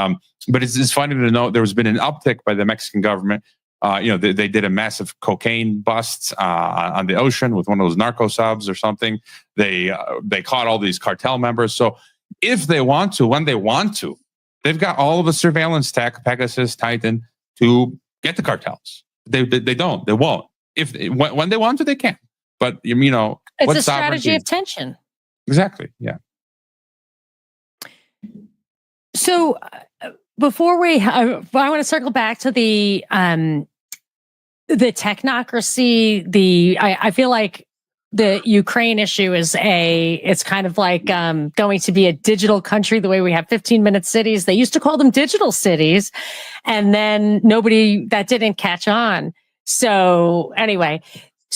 but it's funny to note there's been an uptick by the Mexican government. They did a massive cocaine bust on the ocean with one of those narco subs or something. They caught all these cartel members. So if they want to, when they want to, they've got all of the surveillance tech, Pegasus, Titan, to get the cartels. They don't. They won't. When they want to, they can. But it's a strategy of tension. Exactly. Yeah. So before I want to circle back to the technocracy. I feel like the Ukraine issue is it's kind of like going to be a digital country the way we have 15-minute cities. They used to call them digital cities, and then that didn't catch on. So anyway,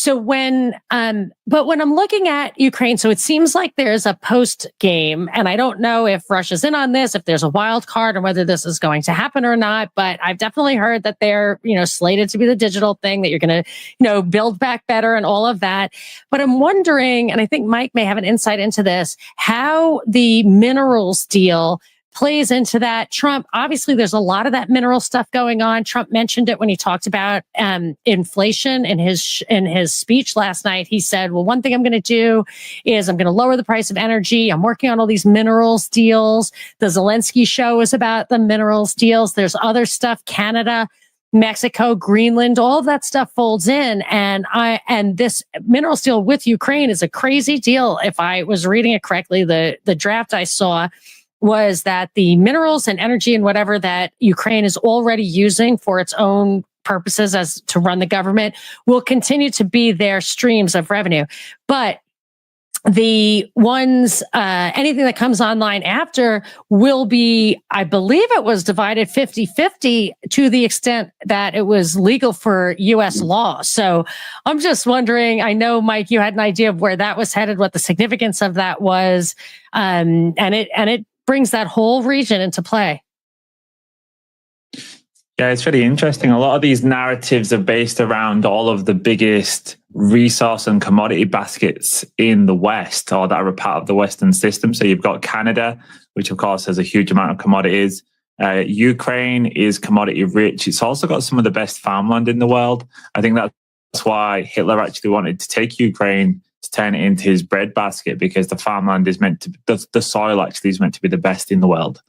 but when I'm looking at Ukraine, so it seems like there's a post game, and I don't know if Russia's in on this, if there's a wild card, or whether this is going to happen or not. But I've definitely heard that they're, slated to be the digital thing, that you're going to, build back better and all of that. But I'm wondering, and I think Mike may have an insight into this, how the minerals deal plays into that. Trump, obviously, there's a lot of that mineral stuff going on. Trump mentioned it when he talked about inflation in his speech last night. He said, well, one thing I'm going to do is I'm going to lower the price of energy. I'm working on all these minerals deals. The Zelensky show is about the minerals deals. There's other stuff. Canada Mexico, Greenland, all of that stuff folds in. And this minerals deal with Ukraine is a crazy deal. If I was reading it correctly, the draft I saw was that the minerals and energy and whatever that Ukraine is already using for its own purposes as to run the government will continue to be their streams of revenue. But the ones, anything that comes online after will be, I believe it was divided 50-50 to the extent that it was legal for U.S. law. So I'm just wondering, I know, Mike, you had an idea of where that was headed, what the significance of that was. And it brings that whole region into play. Yeah, it's really interesting. A lot of these narratives are based around all of the biggest resource and commodity baskets in the West, or that are a part of the Western system. So you've got Canada, which of course has a huge amount of commodities. Ukraine is commodity rich. It's also got some of the best farmland in the world. I think that's why Hitler actually wanted to take Ukraine to turn it into his breadbasket, because the farmland is meant to, the soil actually is meant to be the best in the world.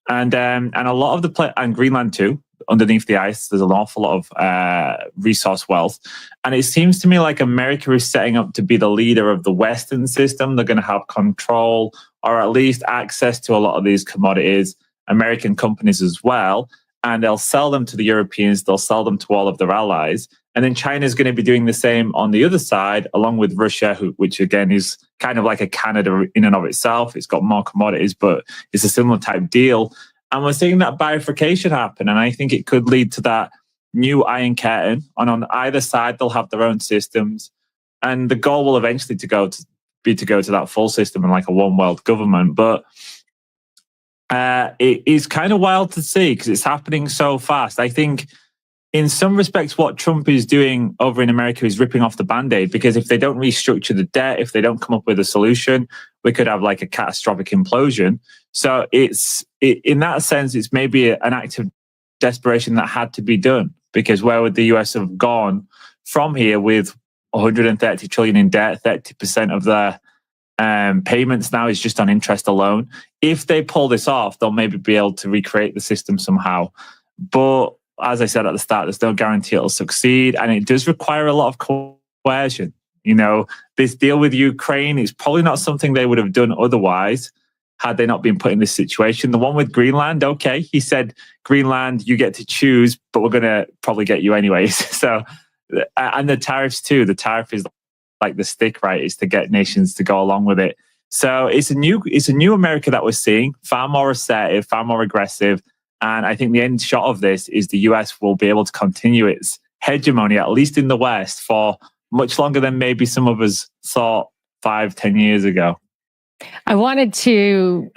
And a lot of and Greenland too. Underneath the ice, there's an awful lot of resource wealth. And it seems to me like America is setting up to be the leader of the Western system. They're going to have control, or at least access to a lot of these commodities, American companies as well. And they'll sell them to the Europeans. They'll sell them to all of their allies. And then China is going to be doing the same on the other side, along with Russia, which again is kind of like a Canada in and of itself. It's got more commodities, but it's a similar type deal. And we're seeing that bifurcation happen. And I think it could lead to that new Iron Curtain. And on either side, they'll have their own systems. And the goal will eventually be to go to that full system and like a one world government. But it is kind of wild to see because it's happening so fast. I think in some respects, what Trump is doing over in America is ripping off the Band-Aid, because if they don't restructure the debt, if they don't come up with a solution, we could have like a catastrophic implosion. So in that sense, it's maybe an act of desperation that had to be done, because where would the US have gone from here with 130 trillion in debt? 30% of their payments now is just on interest alone. If they pull this off, they'll maybe be able to recreate the system somehow. But as I said at the start, there's no guarantee it'll succeed. And it does require a lot of coercion. You know, this deal with Ukraine is probably not something they would have done otherwise had they not been put in this situation. The one with Greenland, okay, he said, Greenland, you get to choose, but we're going to probably get you anyways. So, and the tariffs too. The tariff is like the stick, right? Is to get nations to go along with it. So it's a new America that we're seeing, far more assertive, far more aggressive. And I think the end shot of this is the US will be able to continue its hegemony, at least in the West, for much longer than maybe some of us thought 5-10 years ago. I wanted to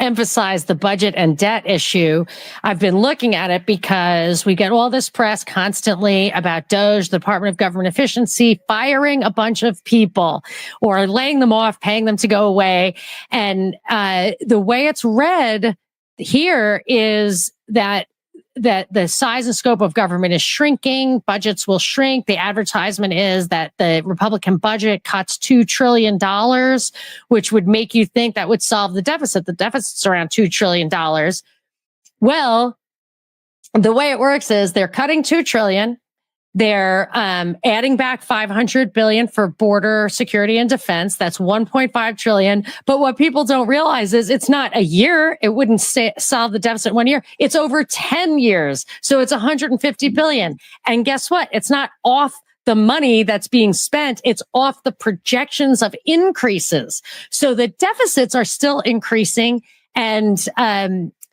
emphasize the budget and debt issue. I've been looking at it because we get all this press constantly about DOGE, the Department of Government Efficiency, firing a bunch of people or laying them off, paying them to go away. And the way it's read here is that the size and scope of government is shrinking, budgets will shrink. The advertisement is that the Republican budget cuts $2 trillion, which would make you think that would solve the deficit. The deficit's around $2 trillion. Well, the way it works is they're cutting $2 trillion. They're adding back $500 billion for border security and defense. That's $1.5 trillion. But what people don't realize is it's not a year. It wouldn't solve the deficit 1 year. It's over 10 years. So it's $150 billion. And guess what? It's not off the money that's being spent. It's off the projections of increases. So the deficits are still increasing. And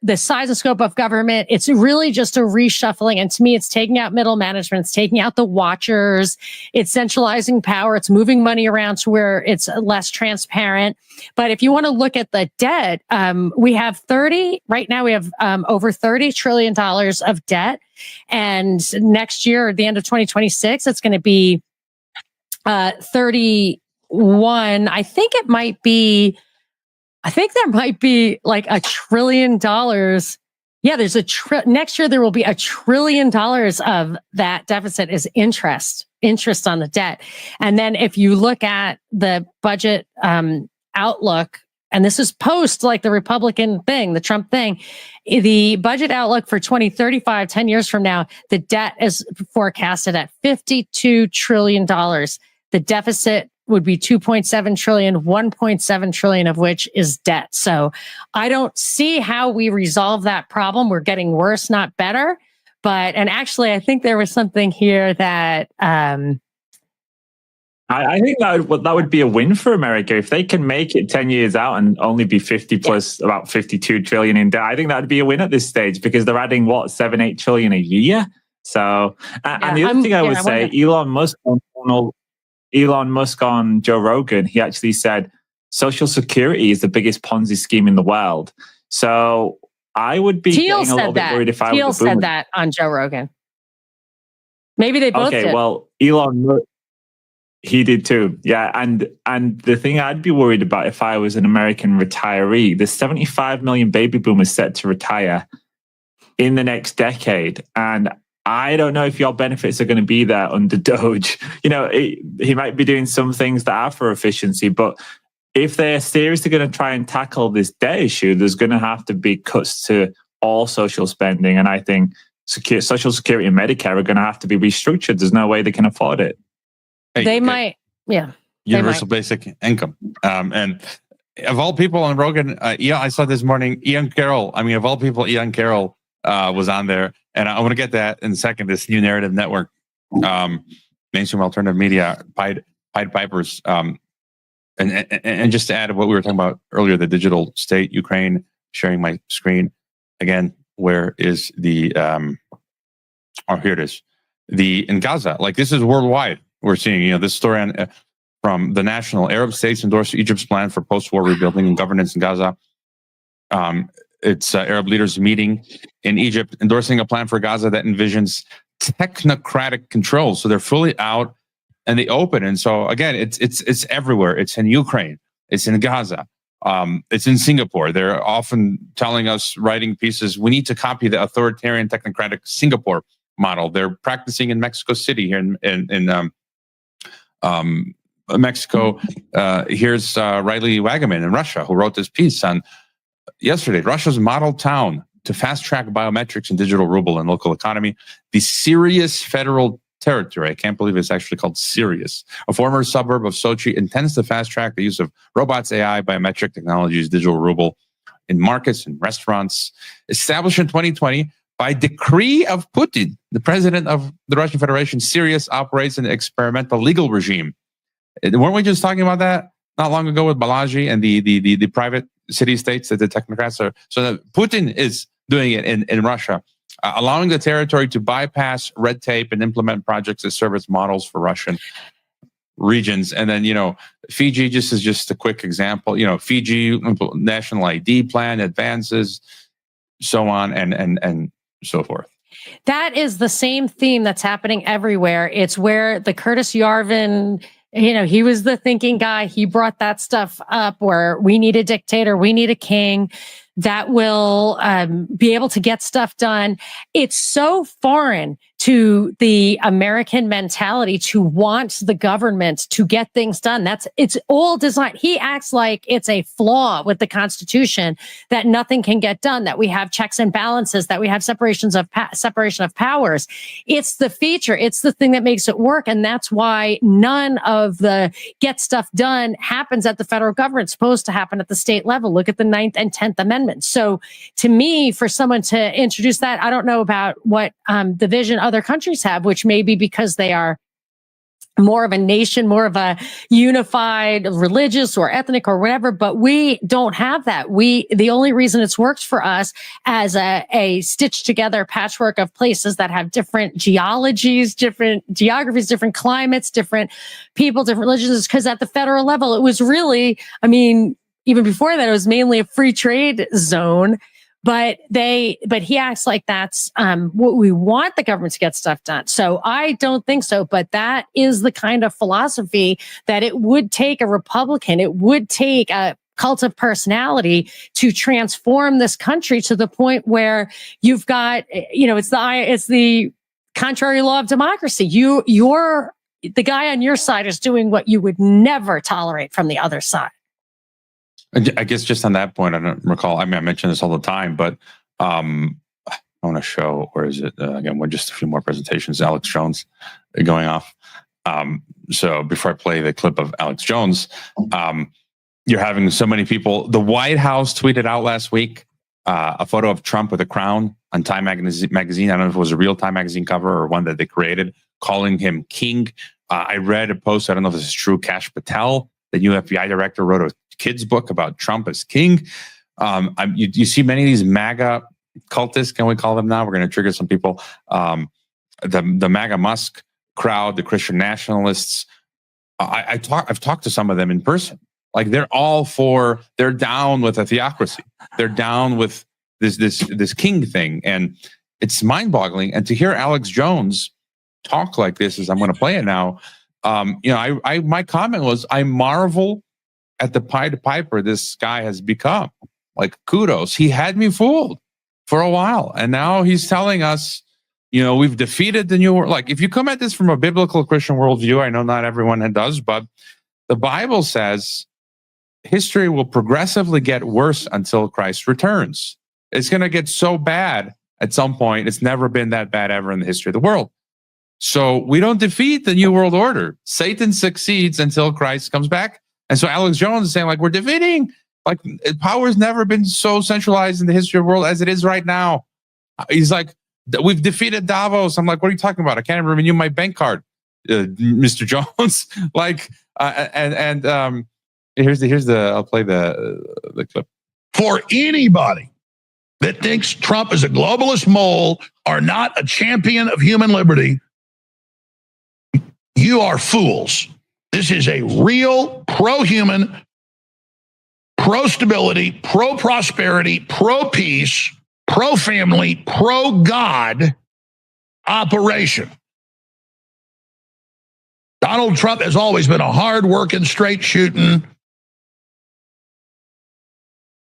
the size and scope of government, it's really just a reshuffling. And to me, it's taking out middle management. It's taking out the watchers. It's centralizing power. It's moving money around to where it's less transparent. But if you want to look at the debt, we have right now we have over $30 trillion of debt. And next year, at the end of 2026, it's going to be 31. I think there might be like $1 trillion. Yeah, there's next year there will be $1 trillion of that deficit is interest on the debt. And then if you look at the budget outlook and this is post like the Republican thing, the Trump thing, the budget outlook for 2035, 10 years from now, the debt is forecasted at $52 trillion. The deficit would be 2.7 trillion, 1.7 trillion of which is debt. So I don't see how we resolve that problem. We're getting worse, not better. And actually, I think there was something here that I think that would be a win for America if they can make it 10 years out and only be 50 plus about 52 trillion in debt. I think that would be a win at this stage because they're adding 7-8 trillion a year. So, and the other thing I would say, Elon Musk on Joe Rogan, he actually said Social Security is the biggest Ponzi scheme in the world. So I would be getting a little bit worried if I was Thiel said that on Joe Rogan. Maybe they both did. Okay, well, he did too. Yeah, and the thing I'd be worried about if I was an American retiree, there's 75 million baby boomers set to retire in the next decade. And I don't know if your benefits are going to be there under DOGE. He might be doing some things that are for efficiency, but if they're seriously going to try and tackle this debt issue, there's going to have to be cuts to all social spending. And I think Social Security and Medicare are going to have to be restructured. There's no way they can afford it. They might, yeah. Universal basic income. And of all people on Rogan, I saw this morning, Ian Carroll. I mean, of all people, Ian Carroll was on there. And I want to get that in a second, this new narrative network, mainstream alternative media, Pied Pipers. And just to add what we were talking about earlier, the digital state, Ukraine, sharing my screen. Again, where is the, here it is. In Gaza, like this is worldwide. We're seeing, this story from the National Arab States endorse Egypt's plan for post-war rebuilding and governance in Gaza. It's Arab leaders meeting in Egypt, endorsing a plan for Gaza that envisions technocratic control. So they're fully out in the open. And so again, it's everywhere. It's in Ukraine. It's in Gaza. It's in Singapore. They're often telling us, writing pieces, we need to copy the authoritarian technocratic Singapore model. They're practicing in Mexico City here in Mexico. Here's Riley Wagaman in Russia, who wrote this piece on yesterday. Russia's model town to fast track biometrics and digital ruble and local economy. The Sirius Federal Territory, I can't believe it's actually called Sirius, a former suburb of Sochi, intends to fast track the use of robots, AI, biometric technologies, digital ruble in markets and restaurants. Established in 2020 by decree of Putin, the president of the Russian Federation, Sirius operates an experimental legal regime. Weren't we just talking about that not long ago with Balaji and the private city-states that the technocrats are? So that Putin is doing it in Russia, allowing the territory to bypass red tape and implement projects that serve as models for Russian regions. And then, Fiji just is just a quick example. Fiji national ID plan advances, so on and so forth. That is the same theme that's happening everywhere. It's where the Curtis Yarvin, he was the thinking guy. He brought that stuff up where we need a dictator, we need a king that will be able to get stuff done. It's so foreign to the American mentality to want the government to get things done. It's all designed. He acts like it's a flaw with the Constitution that nothing can get done, that we have checks and balances, that we have separation of powers. It's the feature. It's the thing that makes it work. And that's why none of the get stuff done happens at the federal government. It's supposed to happen at the state level. Look at the 9th and 10th Amendments. So to me, for someone to introduce that, I don't know about what the vision other countries have, which may be because they are more of a nation, more of a unified religious or ethnic or whatever, but we don't have that. The only reason it's worked for us as a stitched together patchwork of places that have different geologies, different geographies, different climates, different people, different religions, is because at the federal level, it was really, even before that, it was mainly a free trade zone. But he acts like that's what we want the government to get stuff done. So I don't think so. But that is the kind of philosophy that it would take a Republican, it would take a cult of personality to transform this country to the point where you've got, it's the contrary law of democracy. You're the guy on your side is doing what you would never tolerate from the other side. I guess just on that point, I don't recall. I mean, I mention this all the time, but I want to show, or is it again? Just a few more presentations. Alex Jones going off. So before I play the clip of Alex Jones, you're having so many people. The White House tweeted out last week a photo of Trump with a crown on Time magazine. I don't know if it was a real Time magazine cover or one that they created, calling him king. I read a post. I don't know if this is true. Kash Patel, the new FBI director, wrote a kid's book about Trump as king. You see many of these MAGA cultists, can we call them now? We're going to trigger some people. The MAGA Musk crowd, the Christian nationalists. I've talked to some of them in person. Like they're down with a theocracy. They're down with this king thing, and it's mind-boggling. And to hear Alex Jones talk like this, as I'm going to play it now, my comment was, I marvel at the Pied Piper this guy has become. Like, kudos. He had me fooled for a while. And now he's telling us, we've defeated the new world. Like, if you come at this from a biblical Christian worldview, I know not everyone does, but the Bible says history will progressively get worse until Christ returns. It's going to get so bad at some point. It's never been that bad ever in the history of the world. So we don't defeat the new world order. Satan succeeds until Christ comes back. And so Alex Jones is saying, like, we're defeating, like, power's never been so centralized in the history of the world as it is right now. He's like, we've defeated Davos. I'm like, what are you talking about? I can't even renew my bank card, Mr. Jones. Like, here's the I'll play the clip. For anybody that thinks Trump is a globalist mole or not a champion of human liberty, you are fools. This is a real pro-human, pro-stability, pro-prosperity, pro-peace, pro-family, pro-God operation. Donald Trump has always been a hard-working, straight-shooting,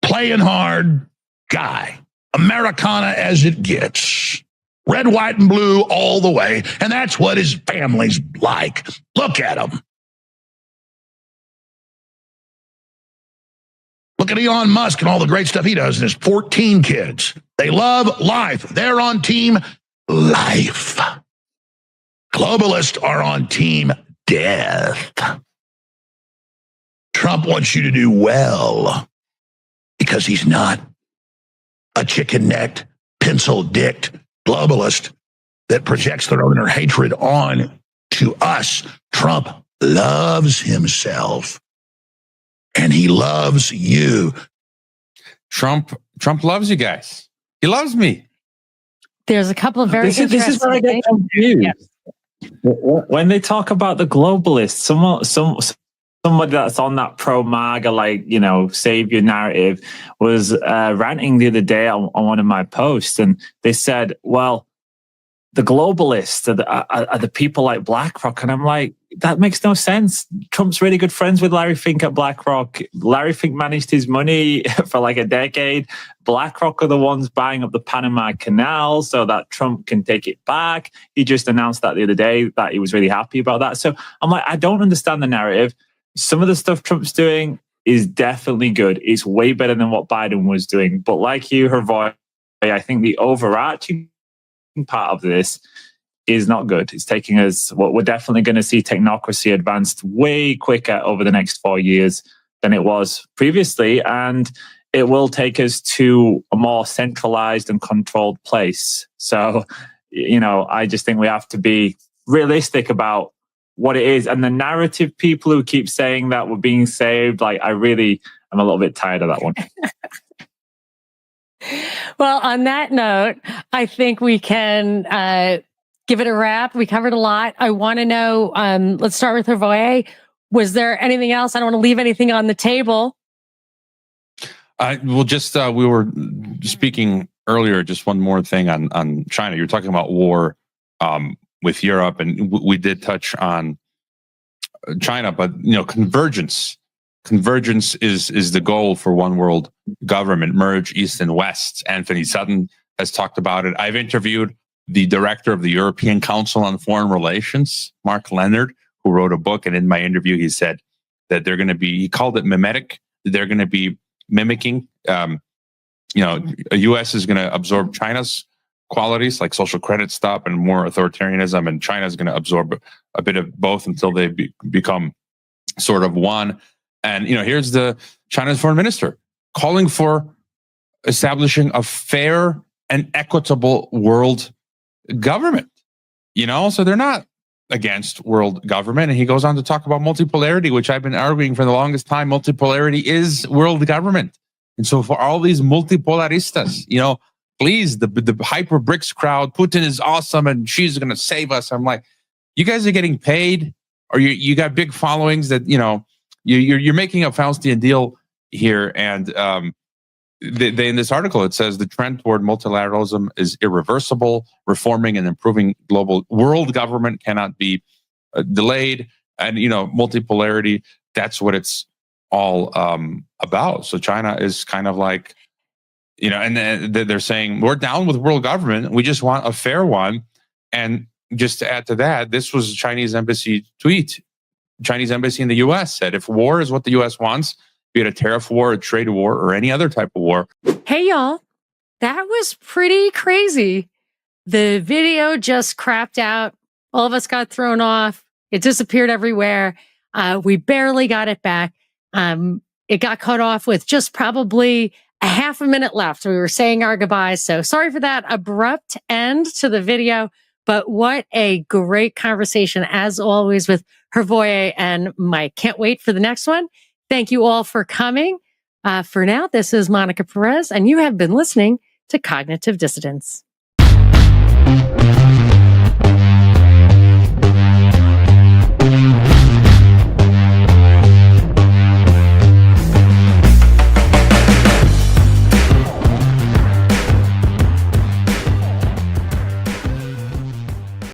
playing hard guy. Americana as it gets. Red, white, and blue all the way. And that's what his family's like. Look at him. Look at Elon Musk and all the great stuff he does and his 14 kids. They love life. They're on team life. Globalists are on team death. Trump wants you to do well because he's not a chicken-necked, pencil-dicked globalist that projects their own hatred on to us. Trump loves himself. And he loves you. Trump loves you guys. He loves me. There's a couple of very This is where I get confused. Yeah. When they talk about the globalists, somebody that's on that pro-MAGA, savior narrative was ranting the other day on one of my posts, and they said, well, the globalists are the people like BlackRock. And I'm like, that makes no sense. Trump's really good friends with Larry Fink at BlackRock. Larry Fink managed his money for like a decade. BlackRock are the ones buying up the Panama Canal so that Trump can take it back. He just announced that the other day that he was really happy about that. So I'm like, I don't understand the narrative. Some of the stuff Trump's doing is definitely good. It's way better than what Biden was doing. But like you, Hrvoje, I think the overarching part of this is not good. It's taking us, we're definitely going to see technocracy advanced way quicker over the next 4 years than it was previously. And it will take us to a more centralized and controlled place. So, I just think we have to be realistic about what it is. And the narrative people who keep saying that we're being saved, I'm a little bit tired of that one. Well, on that note, I think we can give it a wrap. We covered a lot. I want to know, let's start with Hrvoje. Was there anything else? I don't want to leave anything on the table. We were speaking earlier, just one more thing on China. You were talking about war with Europe, and we did touch on China, but convergence. Convergence is the goal for one world government, merge East and West. Anthony Sutton has talked about it. I've interviewed the director of the European Council on Foreign Relations, Mark Leonard, who wrote a book. And in my interview, he said that they're going to be, he called it mimetic they're going to be mimicking. The U.S. is going to absorb China's qualities like social credit stuff and more authoritarianism, and China is going to absorb a bit of both until they become sort of one. And here's the China's foreign minister calling for establishing a fair and equitable world government. So they're not against world government. And he goes on to talk about multipolarity, which I've been arguing for the longest time. Multipolarity is world government. And so for all these multipolaristas, please, the hyper BRICS crowd, Putin is awesome and she's going to save us. I'm like, you guys are getting paid, or you got big followings that, you're making a Faustian deal here. And they in this article, it says the trend toward multilateralism is irreversible. Reforming and improving global world government cannot be delayed. And, multipolarity, that's what it's all about. So China is kind of like, and they're saying, we're down with world government. We just want a fair one. And just to add to that, this was a Chinese embassy tweet. Chinese embassy in the U.S. said, if war is what the U.S. wants, be it a tariff war, a trade war, or any other type of war. Hey, y'all, that was pretty crazy. The video just crapped out. All of us got thrown off. It disappeared everywhere. We barely got it back. It got cut off with just probably a half a minute left. We were saying our goodbyes. So sorry for that abrupt end to the video. But what a great conversation, as always, with Hrvoje and Mike. Can't wait for the next one. Thank you all for coming. For now, this is Monica Perez, and you have been listening to Cognitive Dissidents.